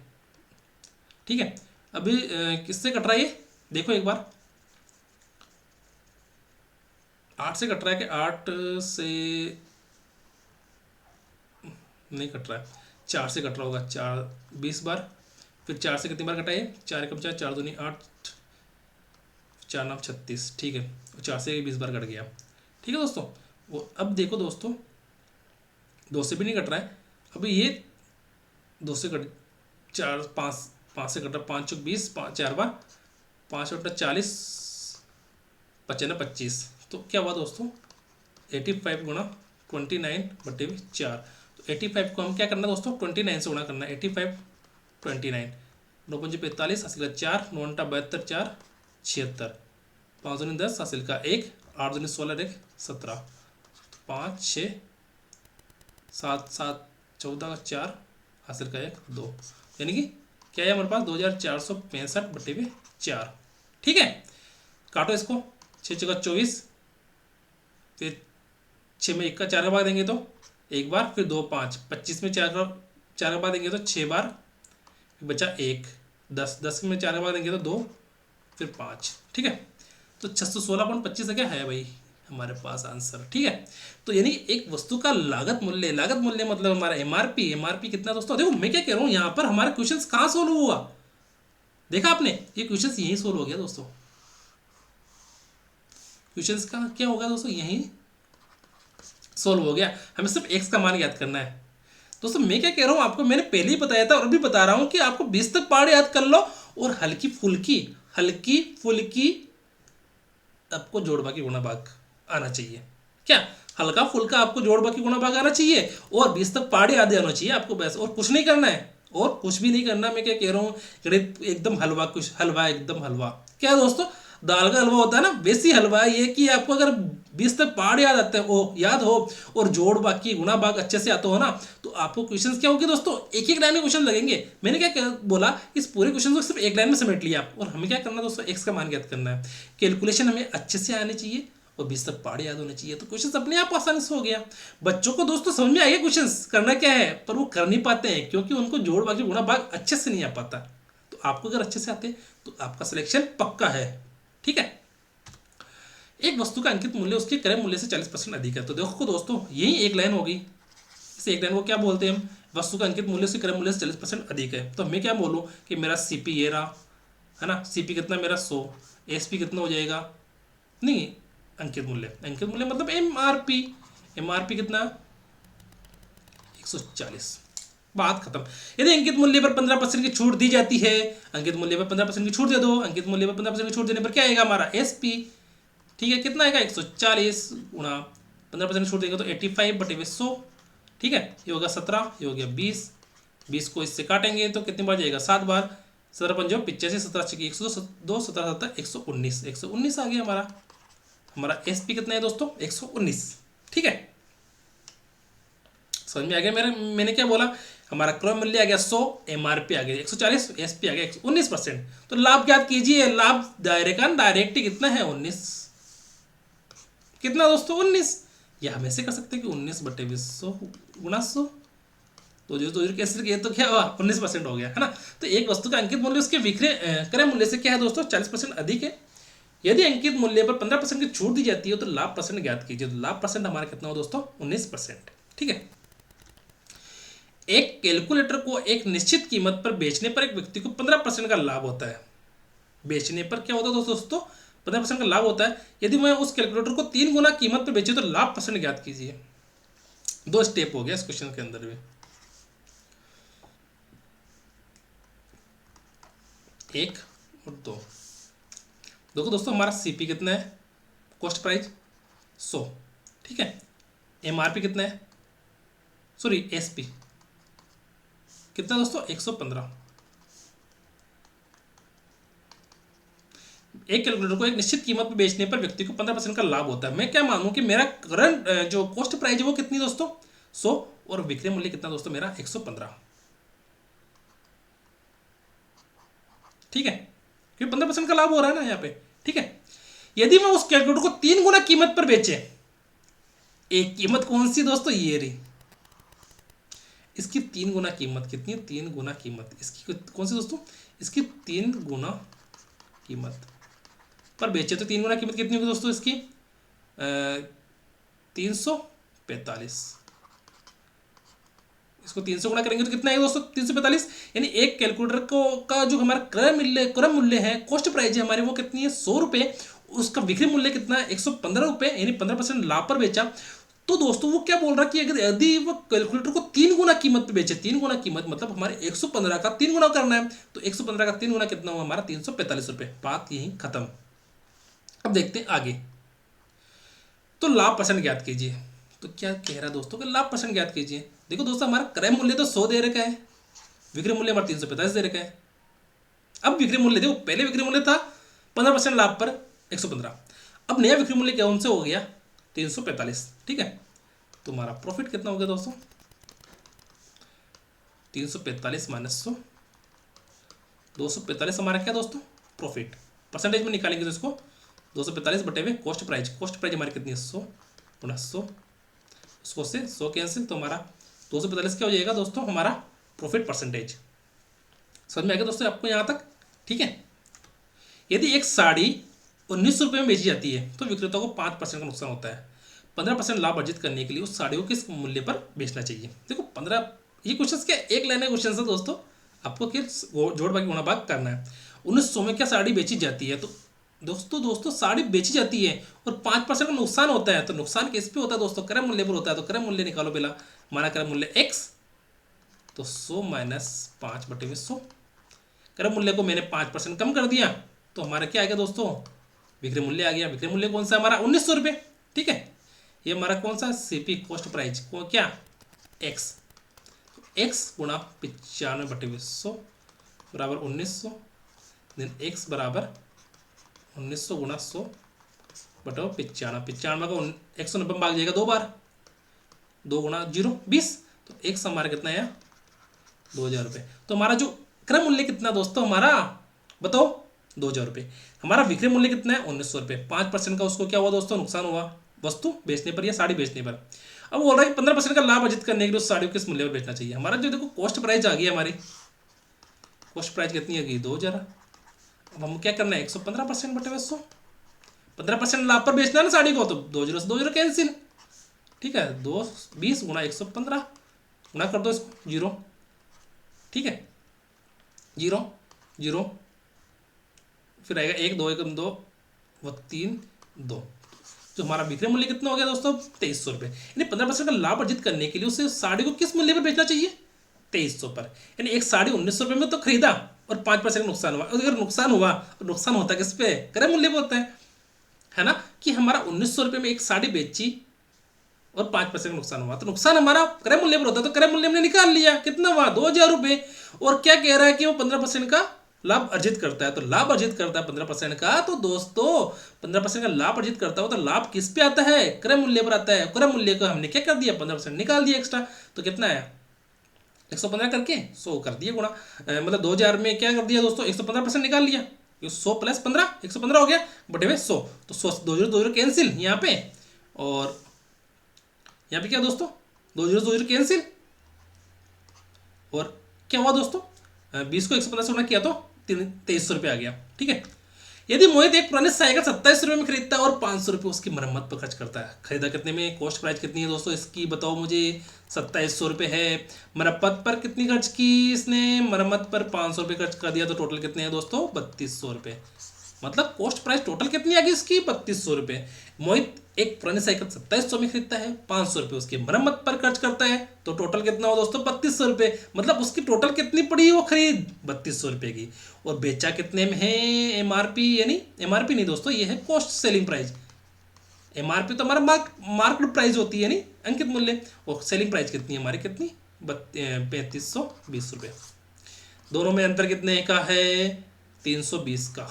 A: ठीक है। अभी किससे कट रहा है ये देखो एक बार, 8 से कट रहा है कि 8 से नहीं कट रहा है, 4 से कट रहा होगा, 4 20 बार, फिर 4 से कितनी बार कटा है, 4 कम 4 4 दूनी 8, 4 9 36, ठीक है, 4 से 20 बार कट गया, ठीक है दोस्तों। वो अब देखो दोस्तों, 2 से भी नहीं कट रहा है, अभी ये 2 से कट 4 5 से कट रहा, 5 चौक 20, 4 बार, 5 बटा 40, 55 25, तो क्या हुआ दोस्तों 85 गुणा 29 बटे 4, 85 को हम क्या करना है दोस्तों, 29 से गुणा करना है, 85 29, 9 5 45 हासिल का 4, 9 72 4 76, 5 दूनी 10 हासिल का 1, 8 दूनी 16 1 17, 5 6 7 7 14 का 4 हासिल का 1 2, यानी कि क्या है हमारे पास 2465 बटे 4, ठीक है। काटो इसको, 6 चौका 24, फिर 6 में 1 का 4 का भाग देंगे तो एक बार, फिर 2 5, 25 में 4 का भाग देंगे तो 6 बार, फिर बचा 1, 10 में 4 का भाग देंगे तो 2, फिर 5, ठीक है। तो 616.25 क्या है भाई हमारे पास आंसर, ठीक है। तो यानी एक वस्तु का लागत मूल्य मतलब हमारा एमआरपी कितना दोस्तों, देखो मैं क्या कह रहा हूँ, यहाँ पर हमारा क्वेश्चन कहाँ सोल्व हुआ, देखा आपने, ये क्वेश्चन यहीं सोल्व हो गया दोस्तों, क्वेश्चन का क्या होगा दोस्तों, यहीं सोल्व हो गया। हमें सिर्फ x का मान याद करना है दोस्तों। मैं क्या कह रहा हूँ आपको, मैंने पहले ही बताया था और अभी बता रहा हूँ कि आपको 20 तक पार्ट याद कर लो, और हल्की फुल्की आपको जोड़ भाग गुणा भाग आना चाहिए, क्या हल्का फुल्का आपको जोड़ बाकी गुणा भाग आना चाहिए और 20 तक पहाड़ी आधे आना चाहिए आपको, बस और कुछ नहीं करना है, और कुछ भी नहीं करना। मैं क्या कह रहा हूँ, गणित एकदम हलवा, कुछ हलवा एकदम हलवा क्या है दोस्तों, दाल का हलवा होता है ना, वैसी हलवा ये कि आपको अगर 20 तक पहाड़ याद आते हैं, ओ याद हो, और जोड़ बाकी गुणा भाग अच्छे से आता हो ना, तो आपको क्वेश्चंस क्या होंगे दोस्तों, एक एक लाइन में क्वेश्चन लगेंगे। मैंने क्या बोला, इस पूरे क्वेश्चन को सिर्फ एक लाइन में समेट लिया आप, और हमें क्या करना है दोस्तों, एक्स का मान ज्ञात करना है। कैलकुलेशन हमें अच्छे से आनी चाहिए और 20 तक पहाड़ याद होने चाहिए, तो क्वेश्चंस अपने आप आसानी से हो गया। बच्चों को दोस्तों समझ में आ गया क्वेश्चंस करना क्या है, पर वो कर नहीं पाते हैं क्योंकि उनको जोड़ बाकी गुणा भाग अच्छे से नहीं आ पाता। तो आपको अगर अच्छे से आते तो आपका सिलेक्शन पक्का है। ठीक है, एक वस्तु का अंकित मूल्य उसके क्रय मूल्य से 40% अधिक है। तो देखो दोस्तों, यही एक लाइन होगी। इस एक लाइन को क्या बोलते हैं हम, वस्तु का अंकित मूल्य उसके क्रय मूल्य से 40% अधिक है। तो मैं क्या बोलूँ कि मेरा सीपी ये रहा है ना, सीपी कितना मेरा 100, एसपी कितना हो जाएगा, नहीं अंकित मूल्य मतलब एमआरपी, एमआरपी कितना 140, बात खत्म। यदि अंकित मूल्य पर 15% की छूट दी जाती है, अंकित मूल्य पर 15% की छूट दे दो, अंकित मूल्य पर 15% की छूट देने पर क्या आएगा हमारा एसपी। ठीक है, कितना आएगा 140 गुणा 15% छूट देगा तो 85/100। ठीक है, ये होगा 17, ये हो गया 20, 20 को इससे काटेंगे तो कितनी बार जाएगा 7 बार, 17 पंजो 85, 17 छिकी 102, 17 7 119, 119 आ गया हमारा एसपी कितना है दोस्तों 119। ठीक है, समझ में आ गया मैंने क्या बोला, हमारा क्रय मूल्य आ गया 100, एमआरपी आ गया 140, एसपी आ गया 19%। तो लाभ ज्ञात कीजिए, लाभ डायरेक्ट ही कितना है 19, कितना दोस्तों 19, या हम ऐसे कर सकते हैं कि 19/20 गुणा 100, तो जो कैसे किए तो क्या हुआ 19% हो गया है ना। तो एक वस्तु का अंकित मूल्य उसके विक्रय क्रय मूल्य से क्या है दोस्तों 40% अधिक है। यदि अंकित मूल्य पर 15% की छूट दी जाती है तो लाभ परसेंट ज्ञात कीजिए। तो लाभ परसेंट हमारा कितना हो दोस्तों 19%। ठीक है, एक कैलकुलेटर को एक निश्चित कीमत पर बेचने पर एक व्यक्ति को 15% का लाभ होता है। बेचने पर क्या होता है दोस्तों 15% का लाभ होता है। यदि मैं उस कैलकुलेटर को 3 गुना कीमत पर बेचे तो लाभ परसेंट ज्ञात कीजिए। 2 स्टेप हो गया इस क्वेश्चन के अंदर भी। एक और दो। देखो दोस्तों, हमारा सीपी कितना है, कॉस्ट प्राइस 100। ठीक है, एमआरपी कितना है, सॉरी एसपी कितना दोस्तों 115। एक कैलकुलेटर को एक निश्चित कीमत पर बेचने पर व्यक्ति को 15% का लाभ होता है। मैं क्या मानूं कि मेरा करंट जो कॉस्ट प्राइस है वो कितनी दोस्तों 100 और विक्रय मूल्य कितना दोस्तों मेरा 115। ठीक है, क्योंकि 15% का लाभ हो रहा है ना यहाँ पे। ठीक है, यदि मैं उस कैलकुलेटर को 3 गुना कीमत पर बेचे, एक कीमत कौन सी दोस्तों ये रही, इसकी 3 गुना कीमत कितनी है, 3 गुना कीमत इसकी कौन सी दोस्तों, इसकी 3 गुना कीमत पर बेचे तो 3 गुना कीमत कितनी होगी दोस्तों इसकी 345। इसको 300 गुना करेंगे तो कितना है दोस्तों 345। यानी एक कैलकुलेटर को का जो हमारा क्रय मूल्य है, कॉस्ट प्राइस है हमारी, वो कितनी है 100 रुपये, उसका बिक्री मूल्य कितना है 115 रुपये, यानी 15% लाभ पर बेचा। तो दोस्तों वो क्या बोल रहा है कि अगर यदि वो कैलकुलेटर को 3 गुना कीमत पे बेचे, 3 गुना कीमत मतलब हमारे 115 का 3 गुना करना है, तो 115 का 3 गुना कितना हुआ हमारा 345 रुपये। बात यही खत्म। अब देखते हैं आगे। तो लाभ परसेंट ज्ञात कीजिए। तो क्या कह रहा है दोस्तों कि लाभ परसेंट ज्ञात कीजिए। देखो दोस्तों, हमारा क्रय मूल्य तो 100 दे रखा है, विक्रय मूल्य हमारा 345 दे रखा है। अब विक्रय मूल्य देखो, पहले विक्रय मूल्य था 15% लाभ पर 115, अब नया विक्रय मूल्य कौन से हो गया 345। ठीक है, तो हमारा प्रॉफिट कितना हो गया दोस्तों 345 माइनस 100, 245 हमारा क्या दोस्तों प्रॉफिट। परसेंटेज में निकालेंगे तो इसको 245 बटे हुए कॉस्ट प्राइस हमारी कितनी है 100 गुणा 100, उसको से 100 कैंसिल, तो हमारा 245 क्या हो जाएगा दोस्तों हमारा प्रॉफिट परसेंटेज। समझ में आ गया दोस्तों आपको यहाँ तक। ठीक है, यदि एक साड़ी 1900 रुपये में बेची जाती है तो विक्रेता को 5% का नुकसान होता है। 15% लाभ अर्जित करने के लिए उस साड़ी को किस मूल्य पर बेचना चाहिए। देखो 15, ये क्वेश्चन क्या एक लाइन का क्वेश्चन है दोस्तों, आपको किस जोड़ भाग गुणा भाग करना है। 1900 में क्या साड़ी बेची जाती है, तो दोस्तों साड़ी बेची जाती है और 5% का नुकसान होता है। तो नुकसान किस पे होता है दोस्तों क्रय मूल्य पर होता है। तो क्रय मूल्य निकालो पहला, हमारा क्रय मूल्य x, तो 100 माइनस 5/100, क्रय मूल्य को मैंने 5% कम कर दिया तो हमारा क्या आ गया दोस्तों विक्रय मूल्य आ गया। विक्रय मूल्य कौन सा हमारा 1900 रुपये। ठीक है, ये हमारा कौन सा सीपी कॉस्ट प्राइस को क्या एक्स, एक्स गुणा 95/100 बराबर 1900, देन एक्स बराबर 1900 गुणा 100 बटा 95, 95 का 190 में भाग जाएगा 2 बार, 2 गुणा 0 20, तो एक्स हमारा कितना है 2000 रुपये। तो हमारा जो क्रय मूल्य कितना दोस्तों हमारा बताओ 2000 रुपये, हमारा विक्रय मूल्य कितना है 1900 रुपये। 5% का उसको क्या हुआ दोस्तों नुकसान हुआ वस्तु बेचने पर या साड़ी बेचने पर। अब बोल रहा है 15% का लाभ अर्जित करने के लिए उस साड़ी को किस मूल्य पर बेचना चाहिए। हमारा जो देखो कॉस्ट प्राइस आ गई, हमारी कॉस्ट प्राइस कितनी आ गई 2000। अब हम क्या करना है 115% बटे 100, 15% लाभ पर बेचना है ना साड़ी को, तो 20 से 20 कैंसिल, ठीक है 20 गुणा 115 गुणा कर दो इसको 0, ठीक है 0 0 फिर आएगा 1 2 1 2 व 3 2, जो हमारा विक्रय मूल्य कितना हो गया दोस्तों 2300 रुपये। यानी 15% का लाभ अर्जित करने के लिए उसे साड़ी को किस मूल्य पर बेचना चाहिए 2300 पर। यानी एक साड़ी 1900 रुपये में तो खरीदा और 5% नुकसान हुआ, अगर नुकसान हुआ तो नुकसान होता किस पे क्रय मूल्य पे होता है ना, कि हमारा 1900 रुपये में एक साड़ी बेची और 5% नुकसान हुआ, तो नुकसान हमारा क्रय मूल्य पर होता है, तो क्रय मूल्य हमने निकाल लिया कितना हुआ 2000 रुपये। और क्या कह रहा है कि वो 15% का लाभ अर्जित करता है, तो लाभ अर्जित करता है 15% का, तो दोस्तों 15% का लाभ अर्जित करता हो तो लाभ किस पे आता है क्रय मूल्य पर आता है। क्रय मूल्य को हमने क्या कर दिया 15% निकाल दिया एक्स्ट्रा, तो कितना है 115 करके 100 कर दिया गुणा, मतलब 2000 में क्या कर दिया दोस्तों 115% निकाल लिया, 100 प्लस 15 115 हो गया बटे में 100, तो 100 2 0 कैंसिल यहाँ पे, और यहाँ पे क्या दोस्तों 2 0 कैंसिल, और क्या हुआ दोस्तों 20 को 115 से गुणा किया तो 2300 रुपये आ गया, ठीक है। यदि मोहित एक पुरानी साइकिल 27 रुपये में खरीदता है और 500 रुपये उसकी मरम्मत पर खर्च करता है, खरीदा कितने में, कॉस्ट प्राइस कितनी है दोस्तों इसकी बताओ मुझे 2700 रुपये है, मरम्मत पर कितनी खर्च की इसने, मरम्मत पर 500 रुपये खर्च कर दिया, तो टोटल कितने हैं दोस्तों 3200 रुपये, मतलब कॉस्ट प्राइस टोटल कितनी आ गई इसकी 3200 रुपये। मोहित एक पुरानी साइकिल 2700 में खरीदता है, 500 रुपये उसकी मरम्मत पर खर्च करता है, तो टोटल कितना हो दोस्तों 3200 रुपये, मतलब उसकी टोटल कितनी पड़ी वो खरीद 3200 रुपये की, और बेचा कितने में है एमआरपी, यानी एमआरपी नहीं दोस्तों ये है कॉस्ट सेलिंग प्राइस, एमआरपी तो हमारा मार्केट प्राइस होती है नहीं अंकित मूल्य, और सेलिंग प्राइस कितनी है हमारी कितनी 3520 रुपये। दोनों में अंतर कितने का है 320 का,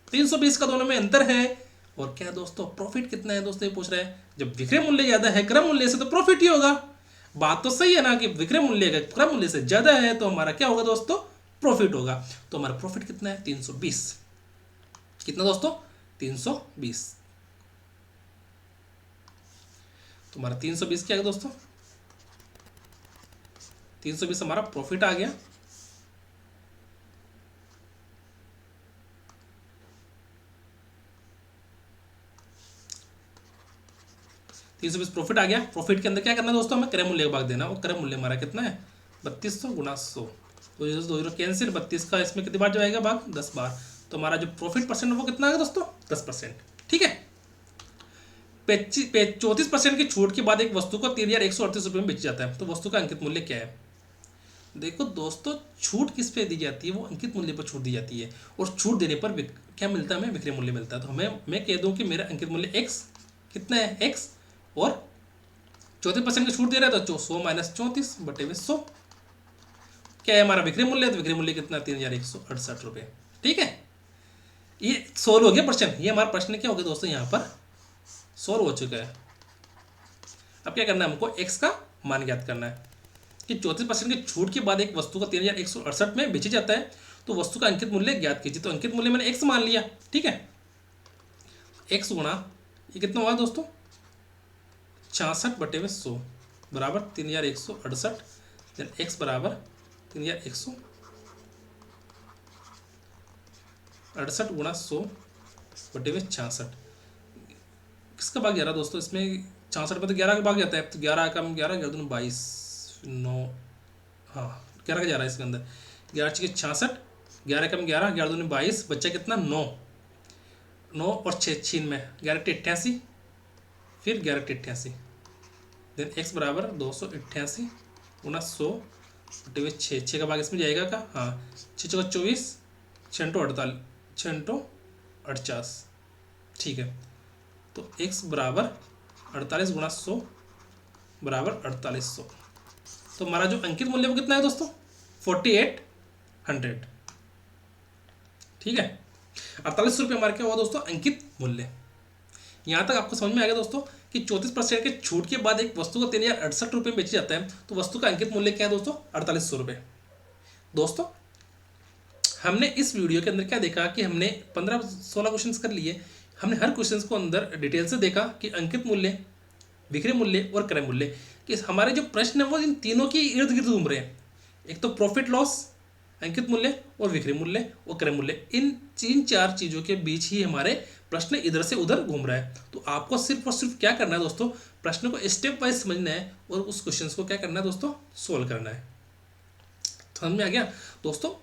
A: 320 का दोनों में अंतर है। और क्या दोस्तों प्रॉफिट कितना है दोस्तों ये पूछ रहा है, जब विक्रय मूल्य ज्यादा है क्रय मूल्य से तो प्रॉफिट ही होगा, बात तो सही है ना कि विक्रय मूल्य अगर क्रय मूल्य से ज्यादा है तो हमारा क्या होगा दोस्तों प्रॉफिट होगा। तो हमारा प्रॉफिट कितना है 320, कितना दोस्तों 320, तो हमारा 320 क्या है दोस्तों 320 हमारा प्रॉफिट आ गया। प्रॉफिट आ गया। प्रॉफिट के अंदर क्या करना है दोस्तों हमें क्रय मूल्य का भाग देना, और क्रय मूल्य हमारा कितना है 3200 गुणा 100, तो 2 कैंसिल, 32 का इसमें कितनी बार जाएगा भाग 10 बार, तो हमारा जो प्रॉफिट परसेंट वो कितना है दोस्तों 10%, ठीक है। 34% की छूट के बाद एक वस्तु को 3138 रुपये में बेची जाता है, तो वस्तु का अंकित मूल्य क्या है। देखो दोस्तों छूट किस पे दी जाती है, वो अंकित मूल्य पर छूट दी जाती है, और छूट देने पर क्या मिलता है हमें विक्रय मूल्य मिलता है। तो हमें मैं कह दूं कि मेरा अंकित मूल्य x कितना है x, और 34% की छूट दे रहा है तो 100 माइनस 34 बटे में 100 क्या है हमारा विक्रय मूल्य, तो विक्रय मूल्य कितना 3168 रुपये, ठीक है। ये सोल्व हो गया प्रश्न, ये हमारा प्रश्न क्या हो गया दोस्तों यहाँ पर सोल्व हो चुका है। अब क्या करना है हमको x का मान ज्ञात करना है कि 34% की छूट के बाद एक वस्तु का 3168 में बेची जाता है, तो वस्तु का अंकित मूल्य ज्ञात कीजिए। तो अंकित मूल्य मैंने x मान लिया, ठीक है, x गुणा ये कितना हुआ दोस्तों 66 बटे में 100 बराबर 3168, देन x बराबर 3168 गुणा 100 बटे में 66, किसका भाग 11 दोस्तों इसमें 66 में तो 11 का भाग जाता है, तो 11 कम 11 11 दूनी 22 9, हाँ 11 का 11 इसके अंदर 11 छः 66, 11 कम 11 11 दूनी 22, बच्चा कितना 9 9 और 6 छीन में 11 88, फिर 11 88, देन x बराबर 288 गुणा 100 बटे में 6, 6 का भाग इसमें जाएगा का, हाँ 6 चौका 24 6 48 6 48, ठीक है। तो x बराबर 48 गुणा 100 बराबर 4800। तो हमारा जो अंकित मूल्य वो कितना है दोस्तों? 4800। ठीक है, 4800 रुपये हमारे क्या हुआ दोस्तों? अंकित मूल्य। यहाँ तक आपको समझ में आ गया दोस्तों कि 34% के छूट के बाद एक वस्तु को 3068 रुपये में बेची जाता है, तो वस्तु का अंकित मूल्य क्या है दोस्तों? 4800 रुपये। दोस्तों हमने इस वीडियो के अंदर क्या देखा कि हमने 15-16 क्वेश्चंस कर लिए। हमने हर क्वेश्चंस को अंदर डिटेल से देखा कि अंकित मूल्य, विक्रय मूल्य और क्रय मूल्य, कि हमारे जो प्रश्न है वो इन तीनों के इर्द गिर्द घूम रहे हैं। एक तो प्रॉफिट लॉस, अंकित मूल्य और विक्रय मूल्य और क्रय मूल्य, इन 3-4 चीज़ों के बीच ही हमारे प्रश्न इधर से उधर घूम रहा है। तो आपको सिर्फ और सिर्फ क्या करना है दोस्तों? प्रश्न को स्टेप वाइज समझना है और उस क्वेश्चन को क्या करना है दोस्तों? सोल्व करना है। समझ में आ गया दोस्तों?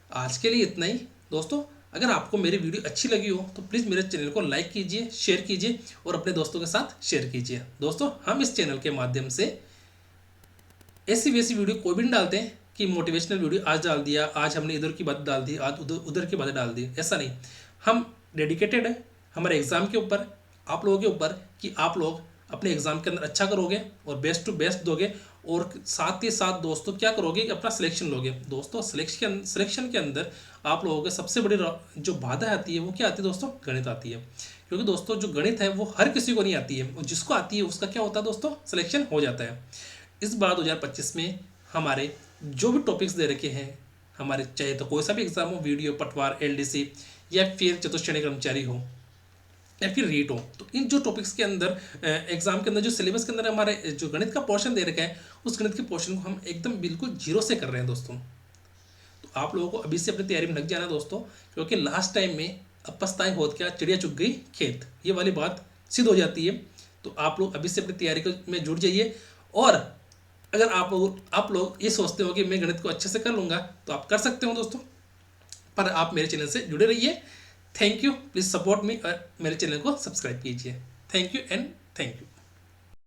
A: आज के लिए इतना ही दोस्तों। अगर आपको मेरी वीडियो अच्छी लगी हो तो प्लीज़ मेरे चैनल को लाइक कीजिए, शेयर कीजिए और अपने दोस्तों के साथ शेयर कीजिए। दोस्तों हम इस चैनल के माध्यम से ऐसी वैसी वीडियो कोई भी नहीं डालते हैं कि मोटिवेशनल वीडियो आज डाल दिया, आज हमने इधर की बात डाल दी, आज उधर की बातें डाल दी, ऐसा नहीं। हम डेडिकेटेड है हमारे एग्ज़ाम के ऊपर, आप लोगों के ऊपर, कि आप लोग अपने एग्ज़ाम के अंदर अच्छा करोगे और बेस्ट टू बेस्ट दोगे, और साथ ही साथ दोस्तों क्या करोगे कि अपना सिलेक्शन लोगे। दोस्तों सिलेक्शन के अंदर आप लोगों के सबसे बड़ी जो बाधा आती है वो क्या आती है दोस्तों? गणित आती है। क्योंकि दोस्तों जो गणित है वो हर किसी को नहीं आती है, और जिसको आती है उसका क्या होता है दोस्तों? सिलेक्शन हो जाता है। इस बार 2025 में हमारे जो भी टॉपिक्स दे रखे हैं, हमारे चाहे तो कोई सा भी एग्जाम हो, वीडियो, पटवार, एलडीसी या फिर चतुश्रेणी कर्मचारी हो या फिर रीट हो, तो इन जो टॉपिक्स के अंदर एग्जाम के अंदर जो सिलेबस के अंदर हमारे जो गणित का पोर्शन दे रखा है, उस गणित के पोर्शन को हम एकदम बिल्कुल जीरो से कर रहे हैं दोस्तों। तो आप लोगों को अभी से अपनी तैयारी में लग जाना दोस्तों, क्योंकि लास्ट टाइम में अब पछताए होत क्या, चिड़िया चुग गई खेत, ये वाली बात सिद्ध हो जाती है। तो आप लोग अभी से अपनी तैयारी में जुट जाइए। और अगर आप लोग ये सोचते हो कि मैं गणित को अच्छे से कर लूँगा, तो आप कर सकते हो दोस्तों, पर आप मेरे चैनल से जुड़े रहिए। Thank you, please support me और मेरे चैनल को सब्सक्राइब कीजिए। Thank you and thank you.